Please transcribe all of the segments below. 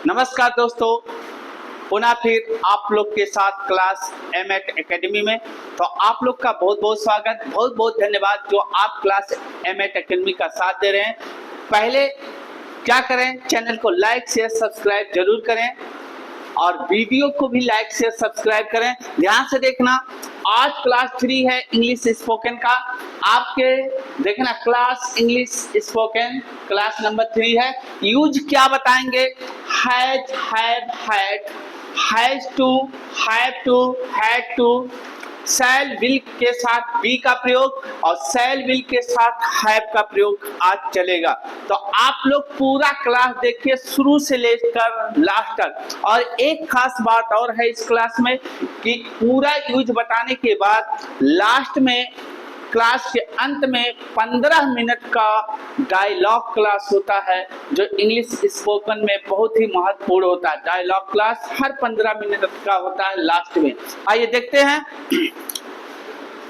नमस्कार दोस्तों, पुनः फिर आप लोग के साथ क्लास एमएट एकेडमी में। तो आप लोग का बहुत बहुत स्वागत, बहुत बहुत धन्यवाद जो आप क्लास एमएट एकेडमी का साथ दे रहे हैं। पहले क्या करें, चैनल को लाइक शेयर सब्सक्राइब जरूर करें और वीडियो को भी लाइक शेयर सब्सक्राइब करें। ध्यान से देखना, आज क्लास 3 है इंग्लिश स्पोकन का। आपके देखना class English spoken class number 3 है। यूज क्या बताएंगे? Has, have, had, has to, have to, had to, shall will के साथ बी का प्रयोग और शैल विल के साथ हैव का प्रयोग आज चलेगा। तो आप लोग पूरा क्लास देखिए शुरू से लेकर लास्ट तक। और एक खास बात और है इस क्लास में कि पूरा यूज बताने के बाद लास्ट में क्लास के अंत में 15 मिनट का डायलॉग क्लास होता है जो इंग्लिश स्पोकन में बहुत ही महत्वपूर्ण होता है। डायलॉग क्लास हर 15 मिनट का होता है लास्ट में। आइए देखते हैं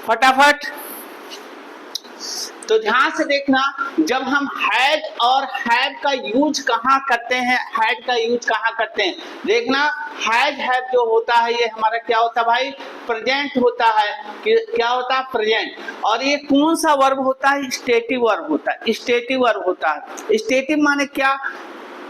फटाफट। तो ध्यान से देखना, जब हम हैड और हैव का यूज कहाँ करते हैं, हैड का यूज कहाँ करते हैं, देखना हैज हैव जो होता है ये हमारा क्या होता है भाई, प्रेजेंट होता है। क्या होता है? प्रेजेंट। और ये कौन सा वर्ब होता है? स्टेटिव वर्ब होता है। स्टेटिव वर्ब होता है। स्टेटिव माने क्या?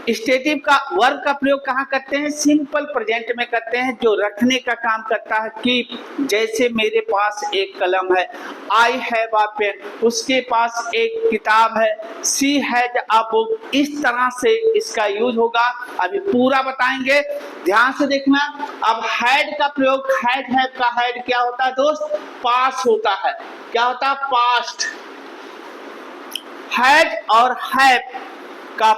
स्टेटिव का वर्ब का प्रयोग कहाँ करते हैं? सिंपल प्रेजेंट में करते हैं जो रखने का काम करता है। कीप, जैसे मेरे पास एक कलम है, आई हैव अ पेन, उसके पास एक किताब है, शी हैज अ बुक, इस तरह से इसका यूज होगा। अभी पूरा बताएंगे, ध्यान से देखना। अब हैड का प्रयोग, हैड हैव का हैड क्या होता है दोस्त? पास होता है। क्या होता है? पास्ट। हैड और हैव का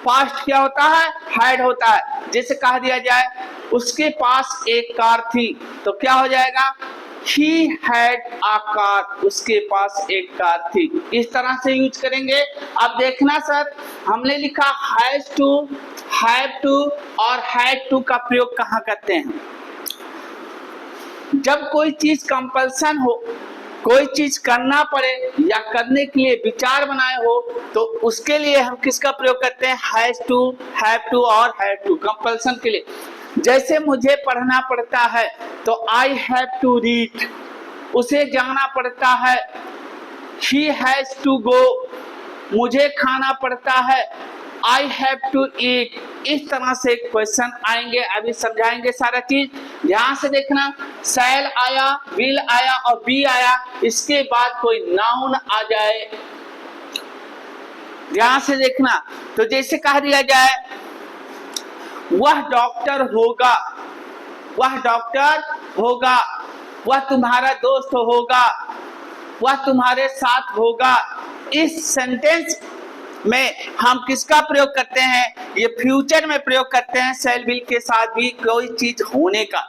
पास्ट क्या होता है? हैड होता है। जैसे कह दिया जाए उसके पास एक कार थी, तो क्या हो जाएगा? He had a car, उसके पास एक कार थी। इस तरह से यूज करेंगे। अब देखना सर, हमने लिखा हैज टू, हैव टू और हैड टू का प्रयोग कहाँ करते हैं? जब कोई चीज कंपल्सन हो, कोई चीज करना पड़े या करने के लिए विचार बनाए हो, तो उसके लिए हम किसका प्रयोग करते हैं? हैज टू, हैव टू और हैड टू, कंपल्सन के लिए। जैसे मुझे पढ़ना पड़ता है तो आई हैव टू रीड, उसे जाना पड़ता है, ही हैज टू गो, मुझे खाना पड़ता है, आई हैव टू ईट। इस तरह से क्वेश्चन आएंगे, अभी समझाएंगे सारा चीज। ध्यान से देखना, शैल आया, विल आया और बी आया, इसके बाद कोई नाउन आ जाए, ध्यान से देखना। तो जैसे कह दिया जाए वह डॉक्टर होगा, वह डॉक्टर होगा, वह तुम्हारा दोस्त होगा, वह तुम्हारे साथ होगा। इस सेंटेंस में हम किसका प्रयोग करते हैं? ये फ्यूचर में प्रयोग करते हैं, शैल विल के साथ भी कोई चीज होने का।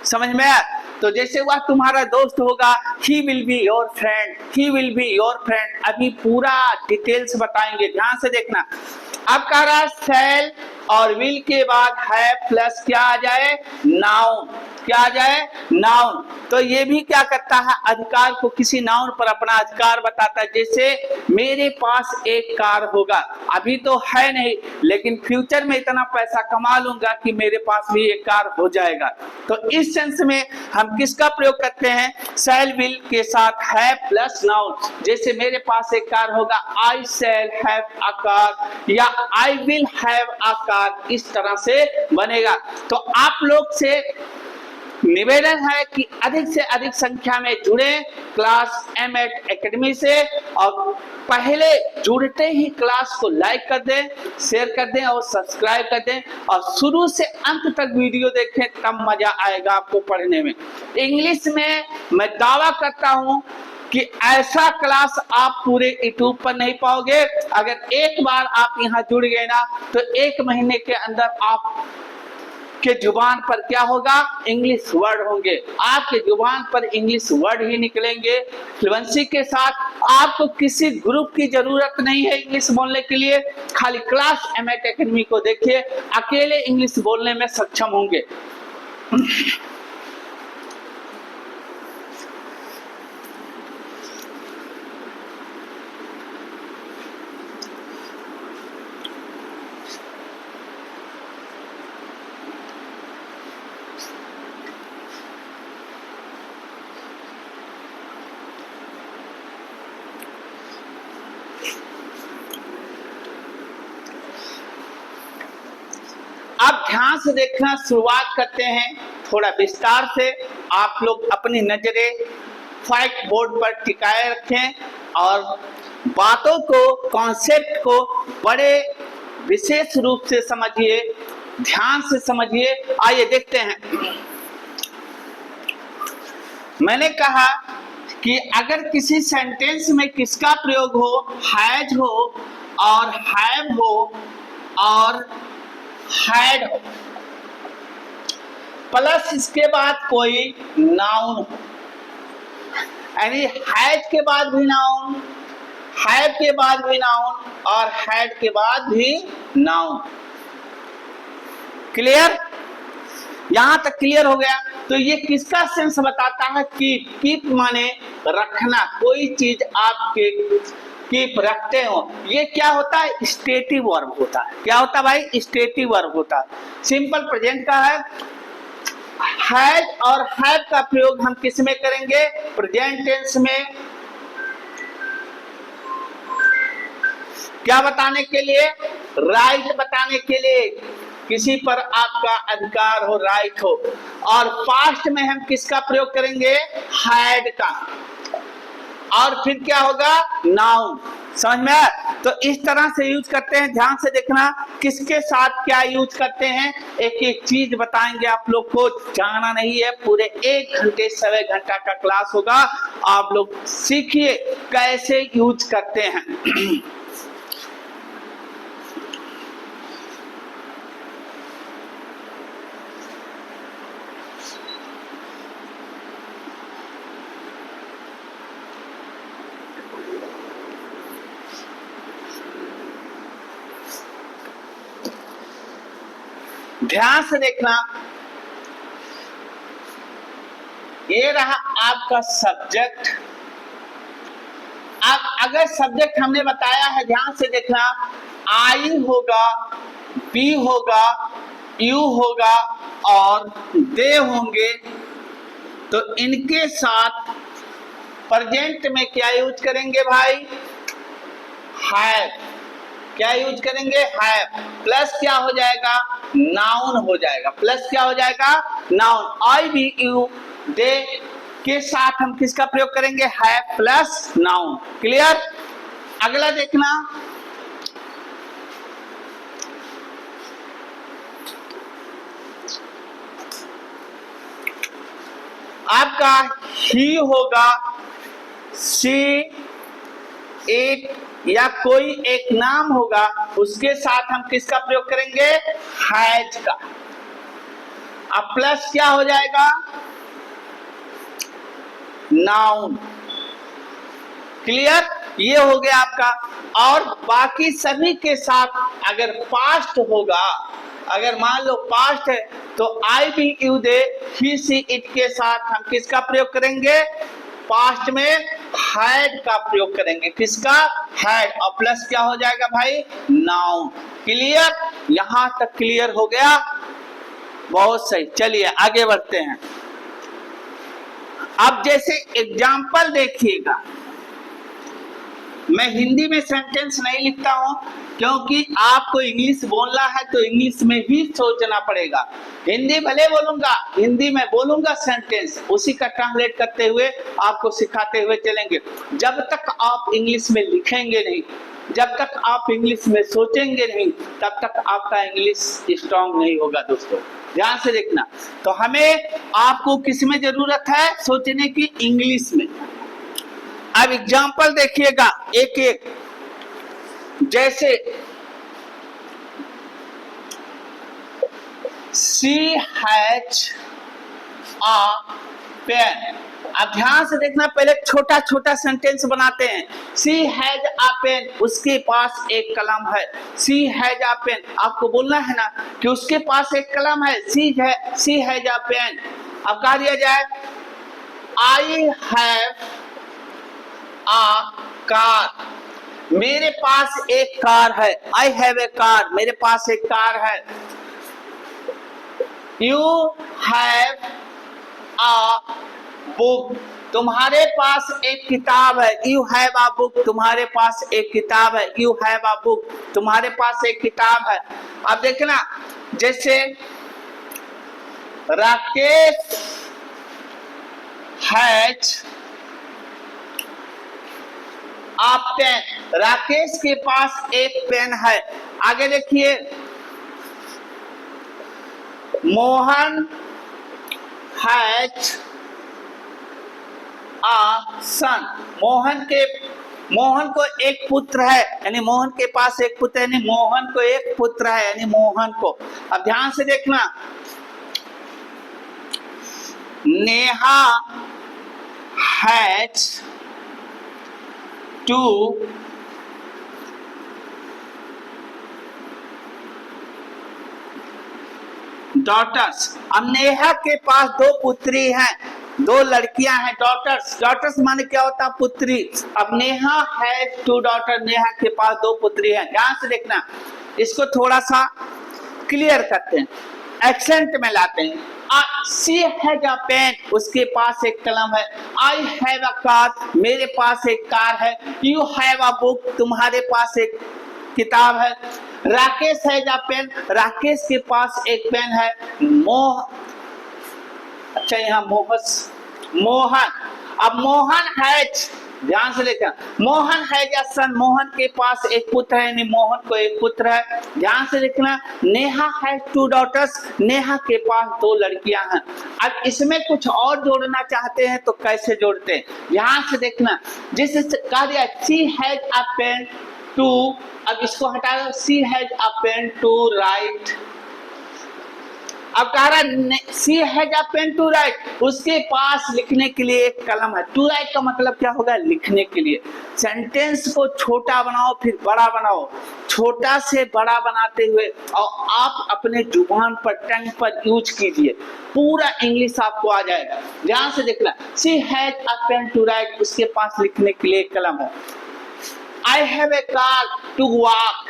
समझ में आया? तो जैसे वह तुम्हारा दोस्त होगा, he will be your friend, he will be your friend. अभी पूरा डिटेल्स बताएंगे, ध्यान से देखना। अब कह रहा है शैल और विल के बाद है प्लस क्या आ जाए? नाउन। क्या आ जाए? नाउन। तो ये भी क्या करता है? अधिकार को, किसी नाउन पर अपना अधिकार बताता है। जैसे मेरे पास एक कार होगा, अभी तो है नहीं लेकिन फ्यूचर में इतना पैसा कमा लूंगा कि मेरे पास भी एक कार हो जाएगा। तो इस सेंस में हम किसका प्रयोग करते हैं? शैल विल के साथ है प्लस नाउन। जैसे मेरे पास एक कार होगा, आई शैल हैव अ कार, या आई विल हैव अ कार, इस तरह से बनेगा। तो आप लोग से निवेदन है कि अधिक से अधिक संख्या में जुड़े क्लास एमएट एकेडमी से, और पहले जुड़ते ही क्लास को लाइक कर दें, शेयर कर दें और सब्सक्राइब कर दें, और शुरू से अंत तक वीडियो देखें, तब मजा आएगा आपको पढ़ने में। इंग्लिश में मैं दावा करता हूं कि ऐसा क्लास आप पूरे यूट्यूब पर नहीं पाओगे। अगर एक बार आप यहाँ जुड़ गए ना, तो 1 महीने के अंदर आप के जुबान पर क्या होगा? इंग्लिश वर्ड होंगे। आपके जुबान पर इंग्लिश वर्ड ही निकलेंगे फ्लुएंसी के साथ। आपको किसी ग्रुप की जरूरत नहीं है इंग्लिश बोलने के लिए, खाली क्लास एमएट एकेडमी को देखिए, अकेले इंग्लिश बोलने में सक्षम होंगे। अब ध्यान से देखना, शुरुआत करते हैं थोड़ा विस्तार से। आप लोग अपनी नजरें व्हाइट बोर्ड पर टिकाए रखें और बातों को, कॉन्सेप्ट को बड़े विशेष रूप से समझिए, ध्यान से समझिए। आइए देखते हैं। मैंने कहा कि अगर किसी सेंटेंस में किसका प्रयोग हो, हैज हो और हैव हो और हैड हो, प्लस इसके बाद कोई नाउन हो, यानी हैज के बाद भी नाउन, हैव के बाद भी नाउन और हैड के बाद भी नाउन। क्लियर? यहां तक क्लियर हो गया? तो ये किसका सेंस बताता है? कीप। कीप माने रखना, कोई चीज आपके कीप रखते हो। ये क्या होता है? स्टेटिव वर्ब होता है। क्या होता है भाई? स्टेटिव वर्ब होता है। सिंपल प्रेजेंट का है। हैज और हैव का प्रयोग हम किस में करेंगे? प्रेजेंट टेंस में। क्या बताने के लिए? राइट बताने के लिए, किसी पर आपका अधिकार हो, राइट हो। और पास्ट में हम किसका प्रयोग करेंगे? हैड का। और फिर क्या होगा? नाउन। समझ में आया? तो इस तरह से यूज करते हैं। ध्यान से देखना किसके साथ क्या यूज करते हैं। एक एक चीज बताएंगे आप लोग को, जाना नहीं है। पूरे 1 घंटे, 1.25 घंटा का क्लास होगा। आप लोग सीखिए कैसे यूज करते हैं। ध्यान से देखना, ये रहा आपका सब्जेक्ट। अब अगर सब्जेक्ट हमने बताया है, ध्यान से देखना, आई होगा, बी होगा, यू होगा और दे होंगे, तो इनके साथ प्रेजेंट में क्या यूज करेंगे भाई? हैव। क्या यूज करेंगे? हैव। प्लस क्या हो जाएगा? नाउन हो जाएगा। प्लस क्या हो जाएगा? नाउन। आई, बी, यू, दे के साथ हम किसका प्रयोग करेंगे? Have plus noun. क्लियर? अगला देखना, आपका ही होगा, सी, इट या कोई एक नाम होगा, उसके साथ हम किसका प्रयोग करेंगे? हैज का। अब प्लस क्या हो जाएगा? नाउन। क्लियर? ये हो गया आपका। और बाकी सभी के साथ अगर पास्ट होगा, अगर मान लो पास्ट है, तो I, we, you, they, he, she, it के साथ हम किसका प्रयोग करेंगे? पास्ट में हैड का प्रयोग करेंगे। किसका? हैड। और प्लस क्या हो जाएगा भाई? नाउन। क्लियर? यहां तक क्लियर हो गया? बहुत सही। चलिए आगे बढ़ते हैं। अब जैसे एग्जाम्पल देखिएगा, मैं हिंदी में सेंटेंस नहीं लिखता हूं क्योंकि आपको इंग्लिश बोलना है तो इंग्लिश में ही सोचना पड़ेगा। हिंदी भले बोलूंगा, हिंदी में बोलूंगा सेंटेंस, उसी का ट्रांसलेट करते हुए आपको सिखाते हुए चलेंगे। जब तक आप इंग्लिश में लिखेंगे नहीं, जब तक आप इंग्लिश में सोचेंगे नहीं, तब तक आपका इंग्लिश स्ट्रांग नहीं होगा। दोस्तों ध्यान से देखना, तो हमें आपको किस में जरूरत है? सोचने की, इंग्लिश में। अब एग्जाम्पल देखिएगा एक एक। जैसे शी हैज अ पेन। अब ध्यान से देखना, पहले छोटा छोटा सेंटेंस बनाते हैं। शी हैज अ पेन, उसके पास एक कलम है। शी हैज अ पेन, आपको बोलना है ना कि उसके पास एक कलम है। She has a pen. अब कहा दिया जाए आई हैव अ कार, मेरे पास एक कार है। आई हैव ए कार, मेरे पास एक कार है। यू हैव अ बुक, तुम्हारे पास एक किताब है, यू हैव अ बुक, तुम्हारे पास एक किताब है, यू हैव अ बुक, तुम्हारे पास एक किताब है। अब देखना, जैसे Rakesh has a pen, Rakesh के पास एक पेन है। आगे देखिए, Mohan has a son, Mohan को एक पुत्र है, यानी मोहन के पास एक पुत्र है, यानी मोहन को एक पुत्र है, यानी मोहन को। अब ध्यान से देखना, नेहा हैज टू डॉटर्स। अब नेहा के पास दो पुत्री हैं, दो लड़कियां हैं, डॉटर्स। डॉटर्स माने क्या होता है? पुत्री। अब नेहा है टू डॉटर, नेहा के पास दो पुत्री हैं। ध्यान से देखना, इसको थोड़ा सा क्लियर करते हैं, एक्सेंट में लाते हैं। शी हैज अ पेन, उसके पास एक कलम है। आई हैव अ कार, मेरे पास एक कार है। यू हैव अ बुक, तुम्हारे पास एक किताब है। Rakesh has a pen, Rakesh के पास एक पेन है। अच्छा, यहाँ मोहन। अब मोहन हैज, ध्यान से देखना, Mohan has a son, Mohan के पास एक पुत्र है, यानी मोहन को एक पुत्र है। ध्यान से देखना, Neha has two daughters, Neha के पास दो लड़कियां हैं। अब इसमें कुछ और जोड़ना चाहते हैं तो कैसे जोड़ते हैं? ध्यान से देखना, जिस कह दिया she has a pen to, अब इसको हटा दो, she has a pen to write. अब कह रहा she has a pen to write, उसके पास लिखने के लिए एक कलम है। टू राइट का मतलब क्या होगा? लिखने के लिए। सेंटेंस को छोटा बनाओ फिर बड़ा बनाओ, छोटा से बड़ा बनाते हुए और आप अपने जुबान पर, टंग पर यूज कीजिए, पूरा इंग्लिश आपको आ जाएगा। ध्यान से देखना, she has a pen to write, उसके पास लिखने के लिए एक कलम है। I have a car to walk,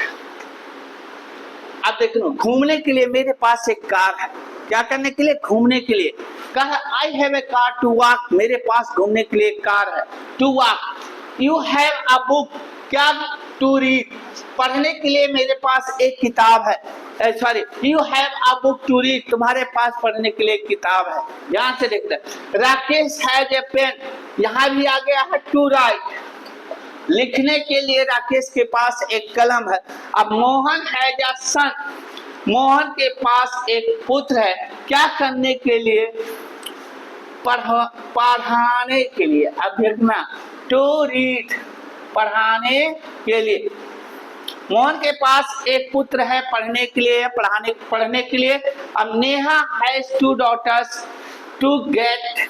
अब देखो, घूमने के लिए मेरे पास एक कार है। क्या करने के लिए? घूमने के लिए। कहा I have a car to walk, मेरे पास घूमने के लिए एक कार है, to walk. You have a book, क्या? टू रीड, पढ़ने के लिए मेरे पास एक किताब है। Sorry, you have a book to read, तुम्हारे पास पढ़ने के लिए एक किताब है। ध्यान से देखते हैं, राकेश हैज ए पेन, यहाँ भी आ गया है टू राइट, लिखने के लिए राकेश के पास एक कलम है। अब Mohan has a son, Mohan के पास एक पुत्र है, क्या करने के लिए? पढ़ाने के लिए। अब देखना, टू रीड, पढ़ाने के लिए। मोहन के पास एक पुत्र है, पढ़ने के लिए, पढ़ने के लिए। अब Neha has two daughters to get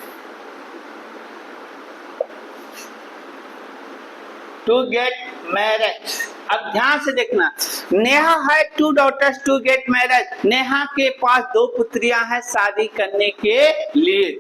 marriage. अब ध्यान से देखना, नेहा है two daughters to get marriage, Neha के पास दो पुत्रियां हैं शादी करने के लिए।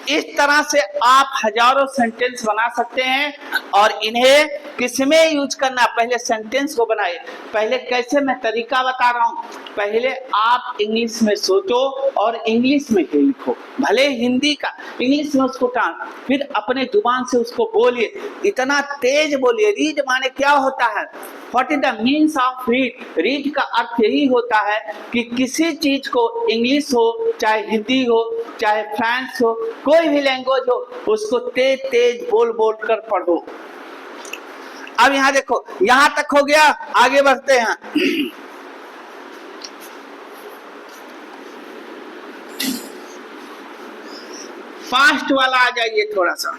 इस तरह से आप हजारों सेंटेंस बना सकते हैं और इन्हें किसमें यूज करना? पहले सेंटेंस को बनाए। पहले कैसे, मैं तरीका बता रहा हूं, पहले आप इंग्लिश में सोचो और इंग्लिश में ही लिखो, भले हिंदी का, इंग्लिश में उसको टान, फिर अपने जुबान से उसको बोलिए, इतना तेज बोलिए। रीड माने क्या होता है? What is the means of read? Read का अर्थ यही होता है कि किसी चीज को, इंग्लिश हो चाहे हिंदी हो चाहे फ्रेंच हो, कोई भी लैंग्वेज हो, उसको तेज तेज बोल बोल कर पढ़ो। अब यहां देखो, यहां तक हो गया, आगे बढ़ते हैं। फास्ट वाला आ जाइए थोड़ा सा।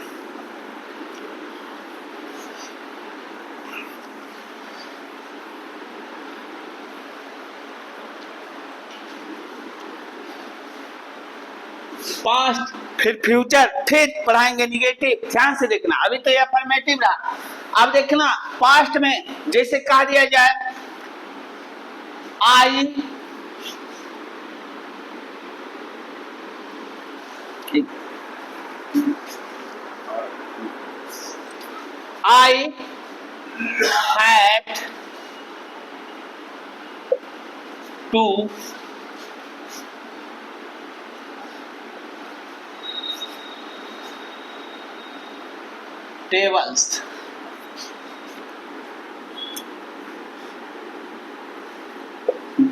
पास्ट, फिर फ्यूचर, फिर पढ़ाएंगे निगेटिव। ध्यान से देखना, अभी तो ये अफर्मेटिव रहा। अब देखना, पास्ट में जैसे कह दिया जाए I had to tables.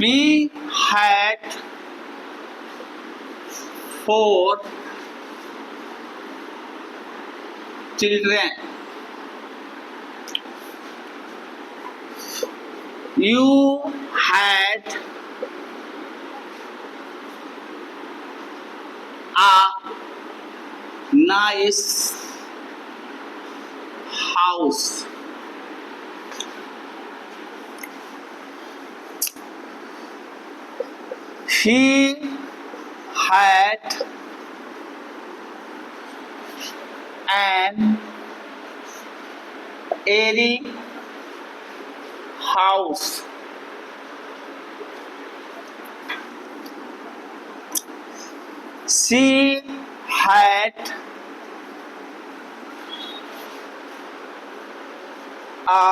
We had 4 children. You had a nice house. He had an airy house. She had a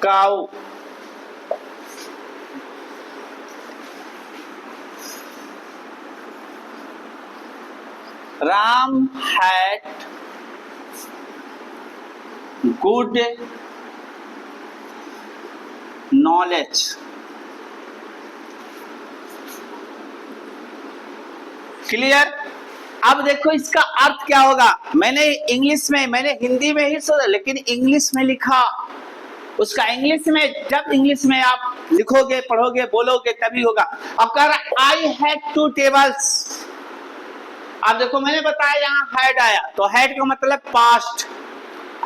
cow. Ram had good knowledge. Clear? अब देखो इसका अर्थ क्या होगा। मैंने इंग्लिश में, मैंने हिंदी में ही सोचा, लेकिन इंग्लिश में लिखा। उसका इंग्लिश में, जब इंग्लिश में आप लिखोगे, पढ़ोगे, बोलोगे तभी होगा। अब कह रहा आई हैड 2 टेबल्स। अब देखो मैंने बताया यहाँ हैड आया, तो हैड का मतलब पास्ट।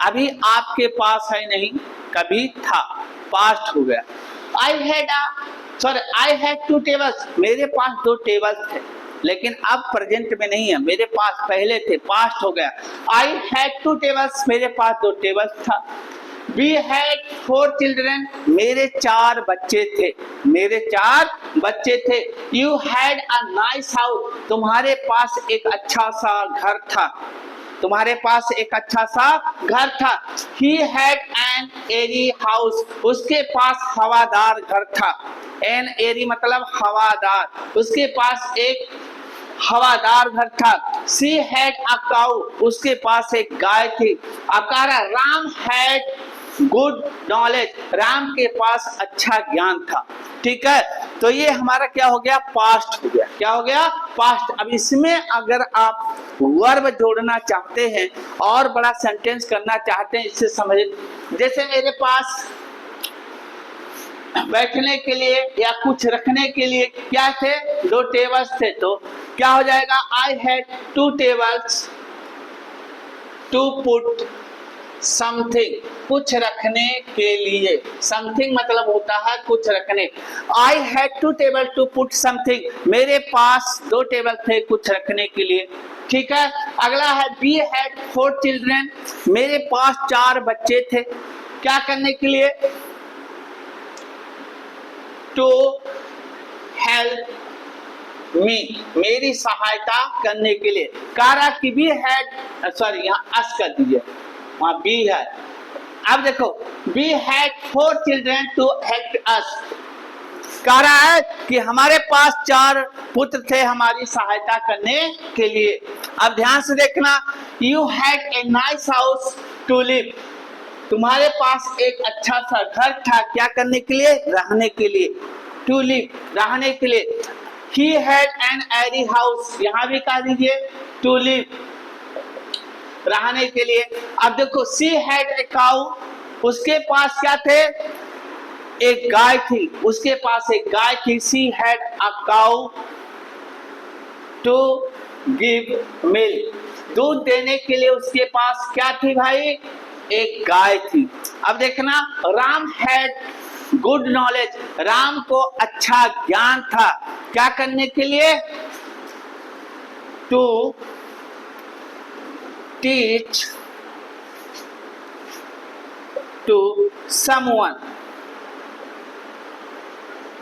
अभी आपके पास है नहीं, कभी था, पास्ट हो गया। आई हैड 2 टेबल्स, मेरे पास 2 टेबल्स थे, लेकिन अब प्रेजेंट में नहीं है, मेरे पास पहले थे, पास्ट हो गया। आई हैड 2 टेबल्स, मेरे पास 2 टेबल्स था। वी हैड 4 चिल्ड्रन, मेरे 4 बच्चे थे, मेरे 4 बच्चे थे। You had a nice house, तुम्हारे पास एक अच्छा सा घर था, तुम्हारे पास एक अच्छा सा घर था। He had an airy house, उसके पास हवादार घर था। एन एरी मतलब हवादार, उसके पास एक हवादार घर था। सी हैड अ काउ, उसके पास एक गाय थी। अब कह रहा Ram had good knowledge, Ram के पास अच्छा ज्ञान था। ठीक है, तो ये हमारा क्या हो गया, पास्ट हो गया। क्या हो गया, पास्ट। अब इसमें अगर आप वर्ब जोड़ना चाहते हैं और बड़ा सेंटेंस करना चाहते हैं, इससे समझ, जैसे मेरे पास बैठने के लिए या कुछ रखने के लिए क्या थे, 2 टेबल्स थे, तो क्या हो जाएगा, आई had 2 tables two put something, कुछ रखने के लिए। समथिंग मतलब होता है कुछ रखने। I had 2 table to put something, मेरे पास 2 टेबल थे कुछ रखने के लिए। ठीक है, अगला है वी हैड 4 चिल्ड्रन, मेरे पास 4 बच्चे थे, क्या करने के लिए, टू हेल्प मी, मेरी सहायता करने के लिए। कारा की वी हैड, सॉरी यहाँ अस कर दीजिए, वहां बी है। अब देखो we had 4 children to help us, कह रहा है कि हमारे पास 4 पुत्र थे हमारी सहायता करने के लिए। अब ध्यान से देखना, you had a nice house to live, तुम्हारे पास एक अच्छा सा घर था, क्या करने के लिए, रहने के लिए। टू लिव, रहने के लिए। He had an airy house, यहाँ भी कह दीजिए टू लिव, रहने के लिए। अब देखो सी हैड ए काउ, उसके पास क्या थे, एक गाय थी, उसके पास एक गाय थी। She had a cow to give milk, दूध देने के लिए उसके पास क्या थी भाई, एक गाय थी। अब देखना, Ram had good knowledge, Ram को अच्छा ज्ञान था, क्या करने के लिए, टू टीच टू समवन,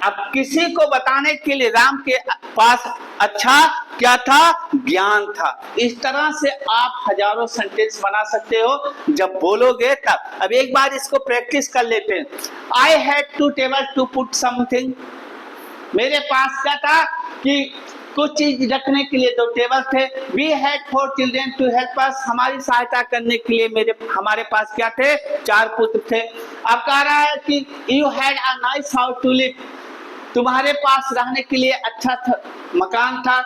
अब किसी को बताने के लिए राम के पास अच्छा क्या था, ज्ञान था। इस तरह से आप हजारों सेंटेंस बना सकते हो जब बोलोगे तब। अब एक बार इसको प्रैक्टिस कर लेते हैं। I had 2 table to put something, मेरे पास क्या था कि कुछ चीज रखने के लिए 2 टेबल थे। We had 4 children to help us, हमारी सहायता करने के लिए हमारे पास क्या थे, 4 पुत्र थे। अब कह रहा है कि you had a nice house to live, तुम्हारे पास रहने के लिए अच्छा मकान था।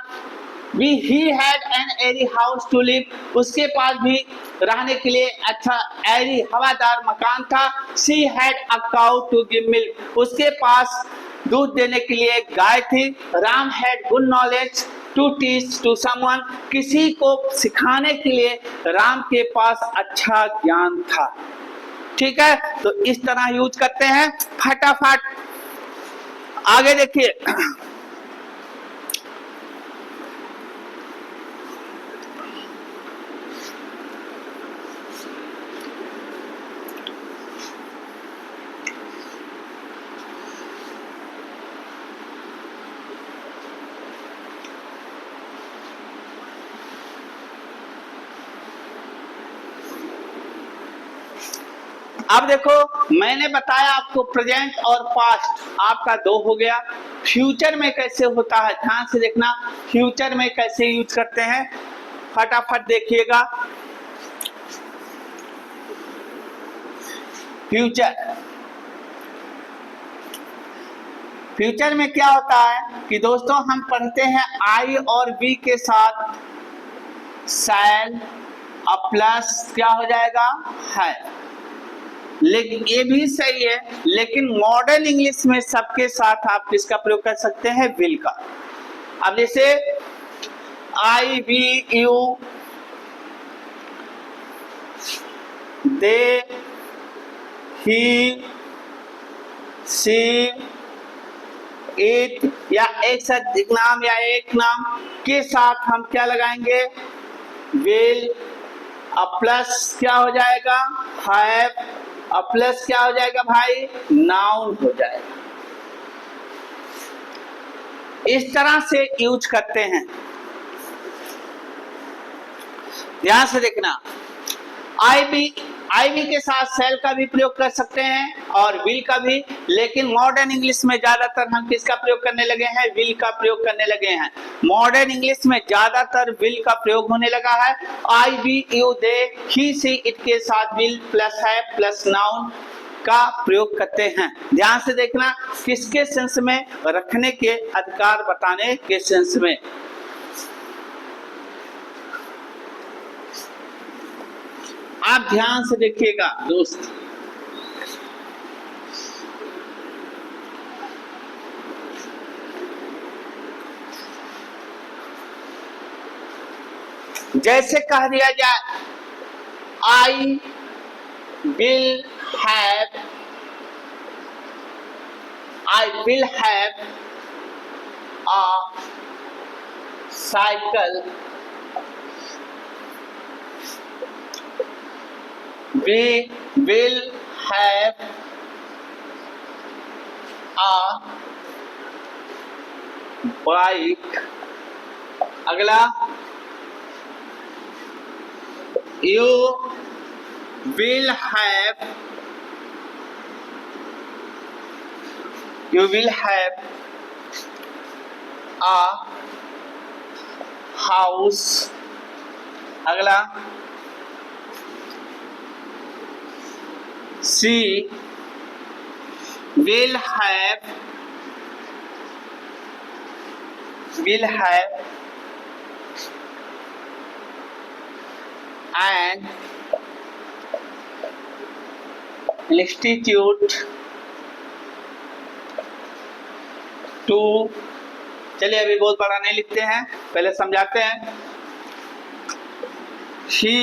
He had an airy house to live, उसके पास भी रहने के लिए अच्छा एरी हवादार मकान था। She had a cow to give milk, उसके पास दूध देने के लिए एक गाय थी। Ram had good knowledge to teach to someone, किसी को सिखाने के लिए राम के पास अच्छा ज्ञान था। ठीक है, तो इस तरह यूज करते हैं। फटाफट आगे देखिए। अब देखो, मैंने बताया आपको प्रेजेंट और पास्ट आपका 2 हो गया। फ्यूचर में कैसे होता है, ध्यान से देखना, फ्यूचर में कैसे यूज करते हैं, फटाफट देखिएगा। फ्यूचर में क्या होता है कि दोस्तों हम पढ़ते हैं आई और बी के साथ शैल प्लस क्या हो जाएगा, है। लेकिन ये भी सही है, लेकिन मॉडर्न इंग्लिश में सबके साथ आप किसका प्रयोग कर सकते हैं, विल का। अब जैसे I we you, they, he, she, it, या एक साथ एक नाम या एक नाम के साथ हम क्या लगाएंगे, विल। अब प्लस क्या हो जाएगा, हैव। अब प्लस क्या हो जाएगा भाई, नाउन हो जाएगा। इस तरह से यूज करते हैं, ध्यान से देखना। आई बी के साथ सेल का भी प्रयोग कर सकते हैं और विल का भी, लेकिन मॉडर्न इंग्लिश में ज्यादातर हम किसका प्रयोग करने लगे हैं, विल का प्रयोग करने लगे हैं। मॉडर्न इंग्लिश में ज्यादातर विल का प्रयोग होने लगा है। I we you they he she it के साथ विल प्लस है प्लस नाउन का प्रयोग करते हैं। ध्यान से देखना, किसके सेंस में, रखने के अधिकार बताने के सेंस में। आप ध्यान से देखिएगा दोस्त। जैसे कह दिया जाए आई will have a cycle, we will have a bike। अगला, you will have a house। अगला, she will have an institute to। चलिए अभी बहुत बड़ा नहीं लिखते हैं, पहले समझाते हैं। She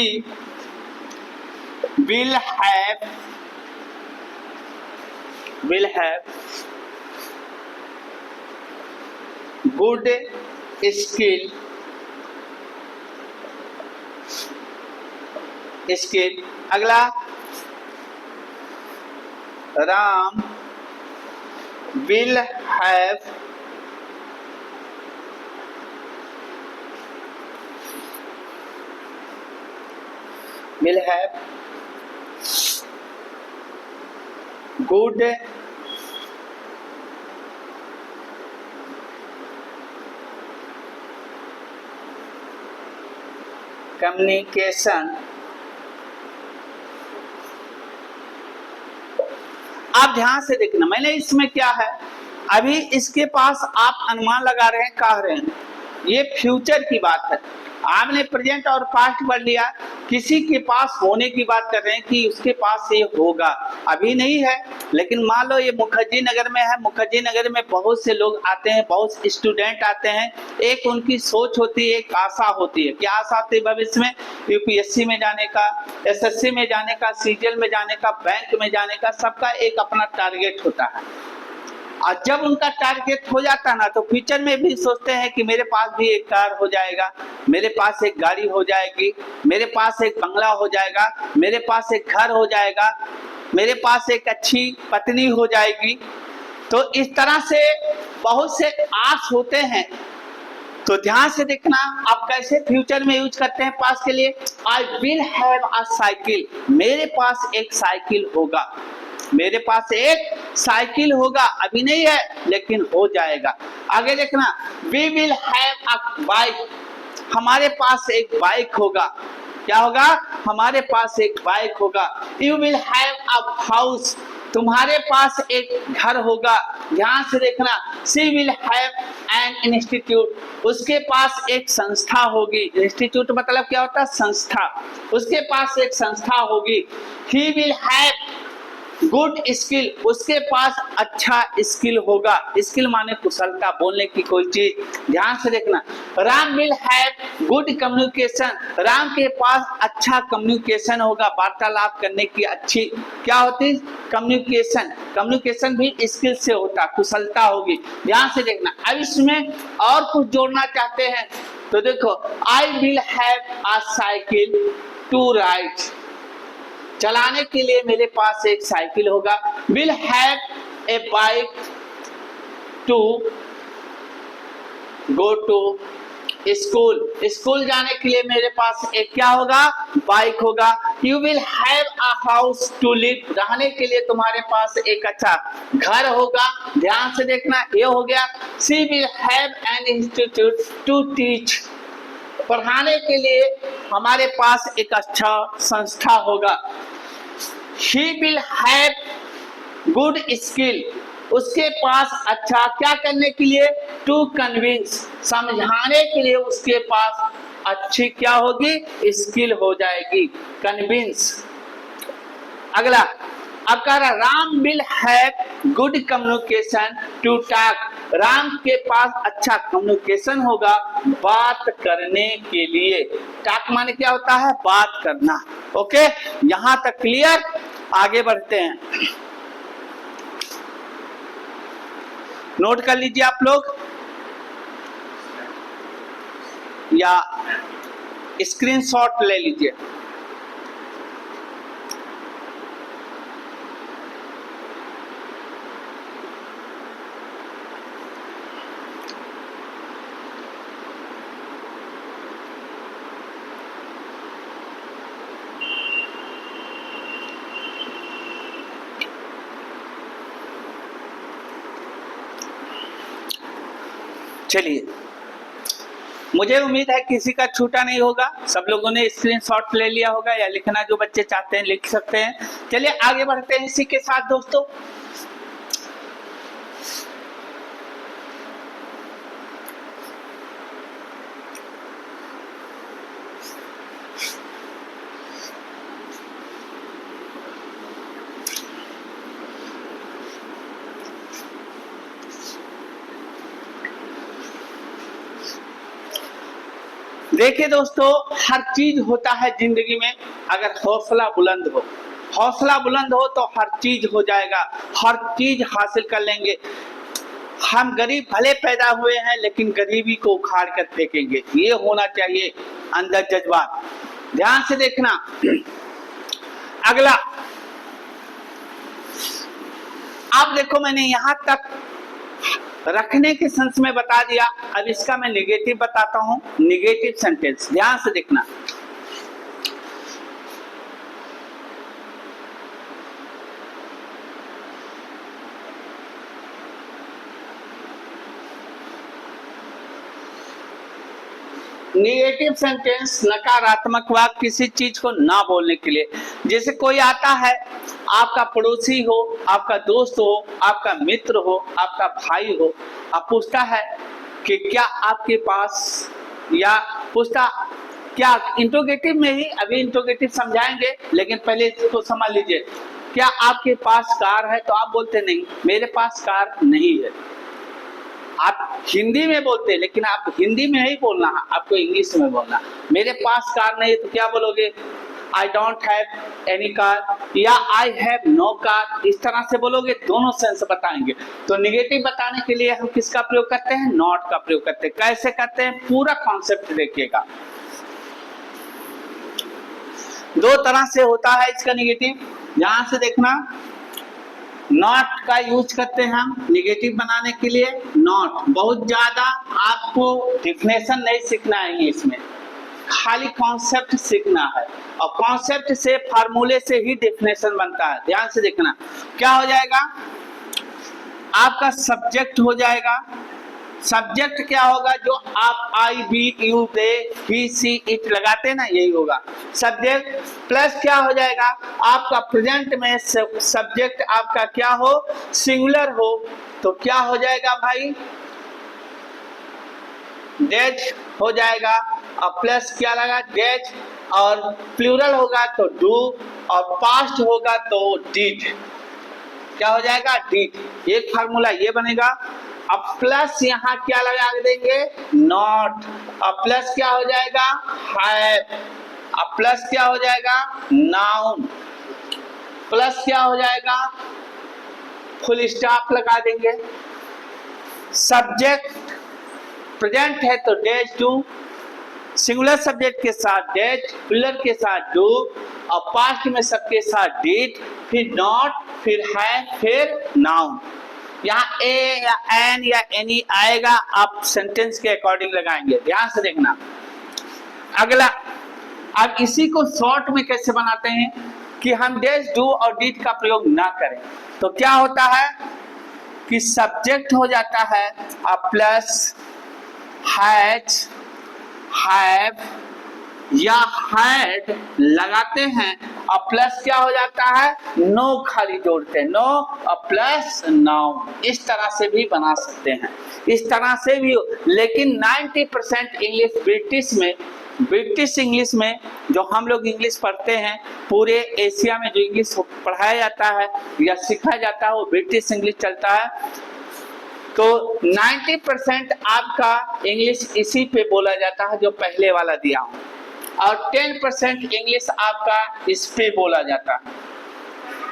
will have good skill। अगला, Ram will have good communication. आप ध्यान से देखना, मैंने इसमें क्या है, अभी इसके पास आप अनुमान लगा रहे हैं, कह रहे हैं ये फ्यूचर की बात है। आपने प्रेजेंट और पास्ट पढ़ लिया, किसी के पास होने की बात कर रहे हैं कि उसके पास ये होगा, अभी नहीं है, लेकिन मान लो ये मुखर्जी नगर में है, मुखर्जी नगर में बहुत से लोग आते हैं, बहुत स्टूडेंट आते हैं, एक उनकी सोच होती है, एक आशा होती है। क्या आशा होती है भविष्य में? यूपीएससी में जाने का, एसएससी में जाने का, सीजीएल में जाने का, बैंक में जाने का, सबका एक अपना टारगेट होता है। और जब उनका टारगेट हो जाता ना, तो फ्यूचर में भी सोचते हैं कि मेरे पास भी एक कार हो जाएगा, मेरे पास एक गाड़ी हो जाएगी, मेरे पास एक बंगला हो जाएगा, मेरे पास एक घर हो जाएगा, मेरे पास एक अच्छी पत्नी हो जाएगी। तो इस तरह से बहुत से आस होते हैं। तो ध्यान से देखना, आप कैसे फ्यूचर में यूज करते हैं पास के लिए। आई विल हैव अ साइकिल, मेरे पास एक साइकिल होगा, मेरे पास एक साइकिल होगा, अभी नहीं है लेकिन हो जाएगा। आगे देखना, we will have a bike, हमारे पास एक बाइक होगा। क्या होगा? हमारे पास एक बाइक होगा। You will have a house, तुम्हारे पास एक घर होगा। ध्यान से देखना, she will have an institute, उसके पास एक संस्था होगी। इंस्टीट्यूट मतलब क्या होता है? संस्था। उसके पास एक संस्था होगी। He will have good skill, उसके पास अच्छा स्किल होगा। स्किल माने कुशलता, बोलने की कोई चीज। ध्यान से देखना, Ram will have good communication, Ram के पास अच्छा कम्युनिकेशन होगा, वार्तालाप करने की अच्छी क्या होती? कम्युनिकेशन। कम्युनिकेशन भी स्किल से होता, कुशलता होगी। ध्यान से देखना। अब इसमें और कुछ जोड़ना चाहते हैं तो देखो, I will have a cycle to ride, चलाने के लिए मेरे पास एक साइकिल होगा। Will have a bike to go to school, school जाने के लिए मेरे पास एक क्या होगा? बाइक होगा। You will have a house to live, रहने के लिए तुम्हारे पास एक अच्छा घर होगा। ध्यान से देखना, ये हो गया। She will have an institute to teach, पढ़ाने के लिए हमारे पास एक अच्छा संस्था होगा। She will have good skill, उसके पास अच्छा क्या करने के लिए? To convince, समझाने के लिए उसके पास अच्छी क्या होगी? स्किल हो जाएगी, कन्विंस। अगला, अगर Ram will have good communication to talk, Ram के पास अच्छा कम्युनिकेशन होगा बात करने के लिए। टॉक माने क्या होता है? बात करना। ओके, यहां तक क्लियर? आगे बढ़ते हैं, नोट कर लीजिए आप लोग या स्क्रीनशॉट ले लीजिए। चलिए, मुझे उम्मीद है किसी का छूटा नहीं होगा, सब लोगों ने स्क्रीनशॉट ले लिया होगा, या लिखना जो बच्चे चाहते हैं लिख सकते हैं। चलिए आगे बढ़ते हैं इसी के साथ दोस्तों। देखिए दोस्तों, हर चीज होता है जिंदगी में, अगर हौसला बुलंद हो, हौसला बुलंद हो तो हर चीज हो जाएगा, हर चीज हासिल कर लेंगे। हम गरीब भले पैदा हुए हैं लेकिन गरीबी को उखाड़ कर फेंकेंगे, ये होना चाहिए अंदर जज्बात। ध्यान से देखना। अगला, आप देखो मैंने यहां तक रखने के सेंस में बता दिया, अब इसका मैं निगेटिव बताता हूं, निगेटिव सेंटेंस। ध्यान से देखना। निगेटिव सेंटेंस, नकारात्मक वाक्य किसी चीज को ना बोलने के लिए। जैसे कोई आता है, आपका पड़ोसी हो, आपका दोस्त हो, आपका मित्र हो, आपका भाई हो, आप पूछता है कि क्या आपके पास, या पूछता क्या, इंट्रोगेटिव में ही, अभी इंट्रोगेटिव समझाएंगे लेकिन पहले इसको समझ लीजिए। क्या आपके पास कार है? तो आप बोलते नहीं, मेरे पास कार नहीं है। आप हिंदी में बोलते, लेकिन आप हिंदी में ही बोलना है, आपको इंग्लिश में बोलना। मेरे पास कार नहीं है तो क्या बोलोगे? आई डोंट हैव एनी कार, या आई हैव नो कार, इस तरह से बोलोगे। दोनों सेंस बताएंगे। तो निगेटिव बताने के लिए हम किसका प्रयोग करते हैं? नॉट का प्रयोग करते हैं। कैसे करते हैं? पूरा कॉन्सेप्ट देखिएगा। दो तरह से होता है इसका निगेटिव। यहां से देखना, नॉट का यूज करते हैं हम निगेटिव बनाने के लिए। नॉट, बहुत ज्यादा आपको डिफिनेशन नहीं सीखना है इसमें, खाली कॉन्सेप्ट सीखना है, और कॉन्सेप्ट से, फार्मूले से ही डिफिनेशन बनता है। ध्यान से देखना, क्या हो जाएगा? आपका सब्जेक्ट हो जाएगा। सब्जेक्ट क्या होगा? जो आप I, we, you, they, he, she, it लगाते हैं ना, यही होगा सब्जेक्ट। प्लस क्या हो जाएगा? आपका प्रेजेंट में सब्जेक्ट आपका क्या हो? सिंगुलर हो, तो क्या हो जाएगा भाई? डेड हो जाएगा। और प्लस क्या लगा? डेड। और प्लूरल होगा तो डू, और पास्ट होगा तो डिड। क्या हो जाएगा? डिड। एक फार्मूला ये बनेगा। अब प्लस यहाँ क्या लगा देंगे? नॉट। अब प्लस क्या हो जाएगा? हैव। अब प्लस क्या हो जाएगा? नाउन। प्लस क्या हो जाएगा? फुल स्टॉप लगा देंगे। सब्जेक्ट प्रेजेंट है तो डेज डू, सिंगुलर सब्जेक्ट के साथ डेज, प्लूरल के साथ डू, और पास्ट में सबके साथ डिड, फिर नॉट, फिर है, फिर नाउन। यहाँ ए या एन या एनी आएगा, आप सेंटेंस के अकॉर्डिंग लगाएंगे। ध्यान से देखना। अगला, अब इसी को शॉर्ट में कैसे बनाते हैं कि हम डेज, डू और डिड का प्रयोग ना करें। तो क्या होता है कि सब्जेक्ट हो जाता है प्लस हैज, हैव या हैड लगाते हैं, और प्लस क्या हो जाता है? नो खाली जोड़ते हैं, नो और प्लस नाउन। इस तरह से भी बना सकते हैं, इस तरह से भी। लेकिन 90% इंग्लिश ब्रिटिश इंग्लिश में, जो हम लोग इंग्लिश पढ़ते हैं, पूरे एशिया में जो इंग्लिश पढ़ाया जाता है या सिखाया जाता है, वो ब्रिटिश इंग्लिश चलता है। तो 90% आपका इंग्लिश इसी पे बोला जाता है जो पहले वाला दिया हूं, और 10% इंग्लिश आपका इस पे बोला जाता है।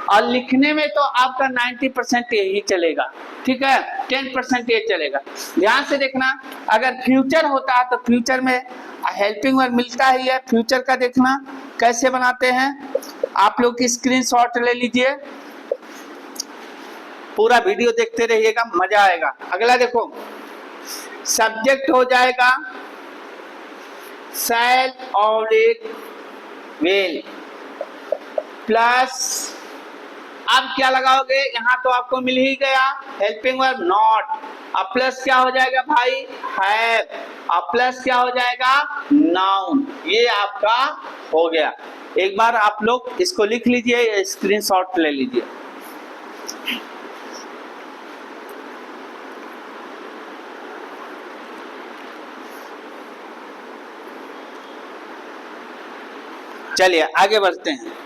और लिखने में तो आपका 90% यही चलेगा, ठीक है, 10% ये चलेगा। ध्यान से देखना, अगर फ्यूचर होता है तो फ्यूचर में हेल्पिंग वर्ब मिलता ही है। फ्यूचर का देखना कैसे बनाते हैं, आप लोग की स्क्रीनशॉट ले लीजिए, पूरा वीडियो देखते रहिएगा, मजा आएगा। अगला देखो, सब्जेक्ट हो जाएगा शैल और विल, प्लस अब क्या लगाओगे? यहाँ तो आपको मिल ही गया हेल्पिंग वर्ब नॉट। अब प्लस क्या हो जाएगा भाई? हैव। अब प्लस क्या हो जाएगा? नाउन। ये आपका हो गया। एक बार आप लोग इसको लिख लीजिए, स्क्रीनशॉट ले लीजिए। चलिए आगे बढ़ते हैं।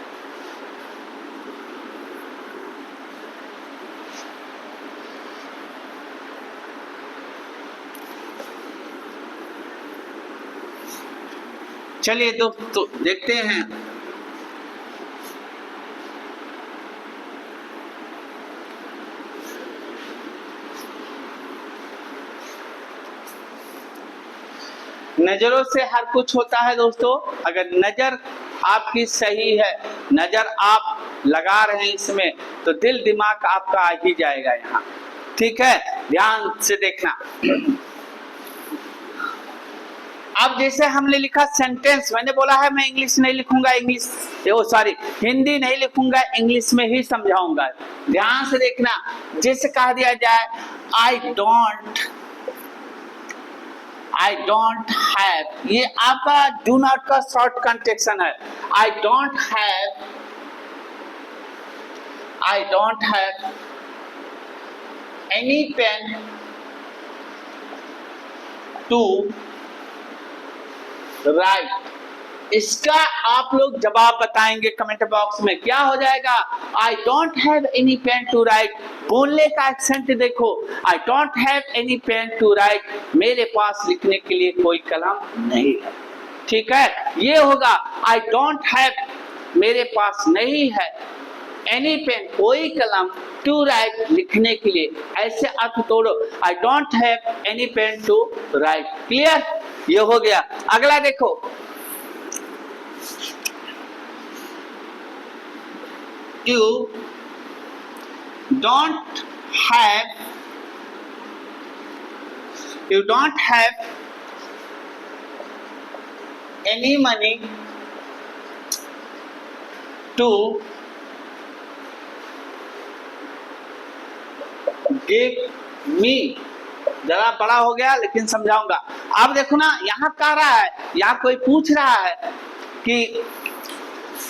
चलिए तो देखते हैं। नजरों से हर कुछ होता है दोस्तों। अगर नजर आपकी सही है, नजर आप लगा रहे हैं इसमें, तो दिल दिमाग आपका आ ही जाएगा यहाँ, ठीक है। ध्यान से देखना। अब जैसे हमने लिखा सेंटेंस, मैंने बोला है मैं इंग्लिश नहीं लिखूंगा, हिंदी नहीं लिखूंगा, इंग्लिश में ही समझाऊंगा। ध्यान से देखना, जैसे कह दिया जाए आई डोंट हैव, ये आपका डू नॉट का शॉर्ट कंटेक्शन है। I don't have any pen to write. इसका आप लोग जवाब बताएंगे कमेंट बॉक्स में, क्या हो जाएगा? I don't have any pen to write. बोलने का एक्सेंट देखो, I don't have any pen to write, मेरे पास लिखने के लिए कोई कलम नहीं है। ठीक है, ये होगा आई डोंट हैव, मेरे पास नहीं है, एनी पेन, कोई कलम, टू राइट, लिखने के लिए। ऐसे अर्थ तोड़ो, I don't have any pen to write. Clear? ये हो गया। अगला देखो, you don't have any money to give me। जरा बड़ा हो गया लेकिन समझाऊंगा। अब देखो ना, यहाँ कह रहा है, यहाँ कोई पूछ रहा है कि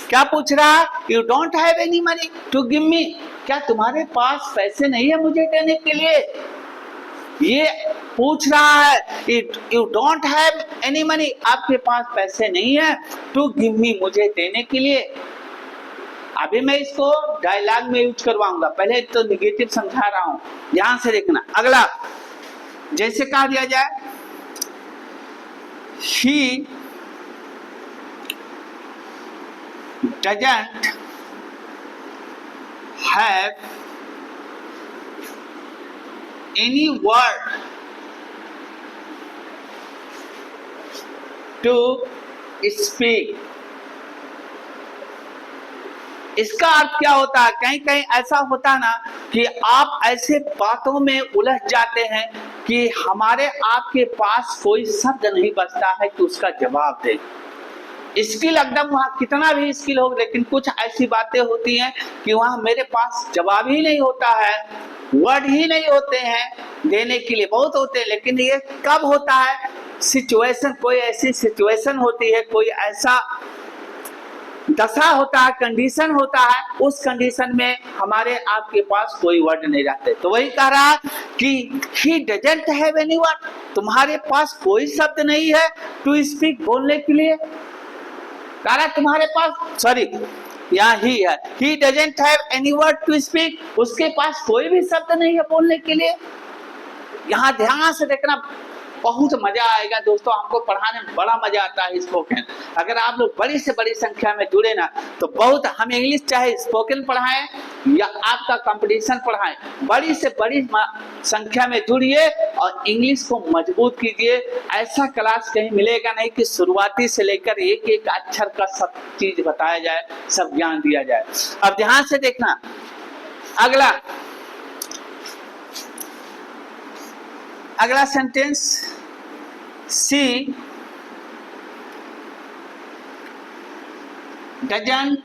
क्या पूछ रहा है? You don't have any money to give me, क्या तुम्हारे पास पैसे नहीं है मुझे देने के लिए? ये पूछ रहा है, you don't have any money, आपके पास पैसे नहीं है, टू गिव मी, मुझे देने के लिए। अभी मैं इसको डायलॉग में यूज करवाऊंगा, पहले तो निगेटिव समझा रहा हूं, ध्यान से देखना। अगला जैसे कहा दिया जाए, ही doesn't have any word to speak। इसका अर्थ क्या होता है? कहीं कहीं ऐसा होता ना कि आप ऐसे बातों में उलझ जाते हैं कि हमारे आपके पास कोई शब्द नहीं बचता है कि उसका जवाब दे। स्किल एकदम वहाँ कितना भी स्किल हो, लेकिन कुछ ऐसी बातें होती हैं कि वहाँ मेरे पास जवाब ही नहीं होता है, वर्ड ही नहीं होते हैं देने के लिए। बहुत होते हैं, लेकिन ये कब होता है? सिचुएशन, कोई ऐसी सिचुएशन होती है, कोई ऐसा दशा होता है, कंडीशन होता है, उस कंडीशन में हमारे आपके पास कोई वर्ड नहीं रहते। तो वही कह रहा कि he doesn't have any word, तुम्हारे पास कोई शब्द नहीं है टू स्पीक, बोलने के लिए। कह रहा तुम्हारे पास, सॉरी यहाँ ही है, he doesn't have any word to speak, उसके पास कोई भी शब्द नहीं है बोलने के लिए। यहाँ ध्यान से देखना, बहुत मजा आएगा दोस्तों, हमको पढ़ाने में बड़ा मजा आता है स्पोकन। अगर आप लोग बड़ी से बड़ी संख्या में जुड़े ना, तो बहुत, हम इंग्लिश चाहे स्पोकन पढ़ाएं या आपका कंपटीशन पढ़ाएं, बड़ी से बड़ी संख्या में जुड़िए और इंग्लिश को मजबूत कीजिए। ऐसा क्लास कहीं मिलेगा नहीं कि शुरुआती से लेकर एक एक अक्षर का सब चीज बताया जाए, सब ज्ञान दिया जाए। अब ध्यान से देखना, अगला sentence, she doesn't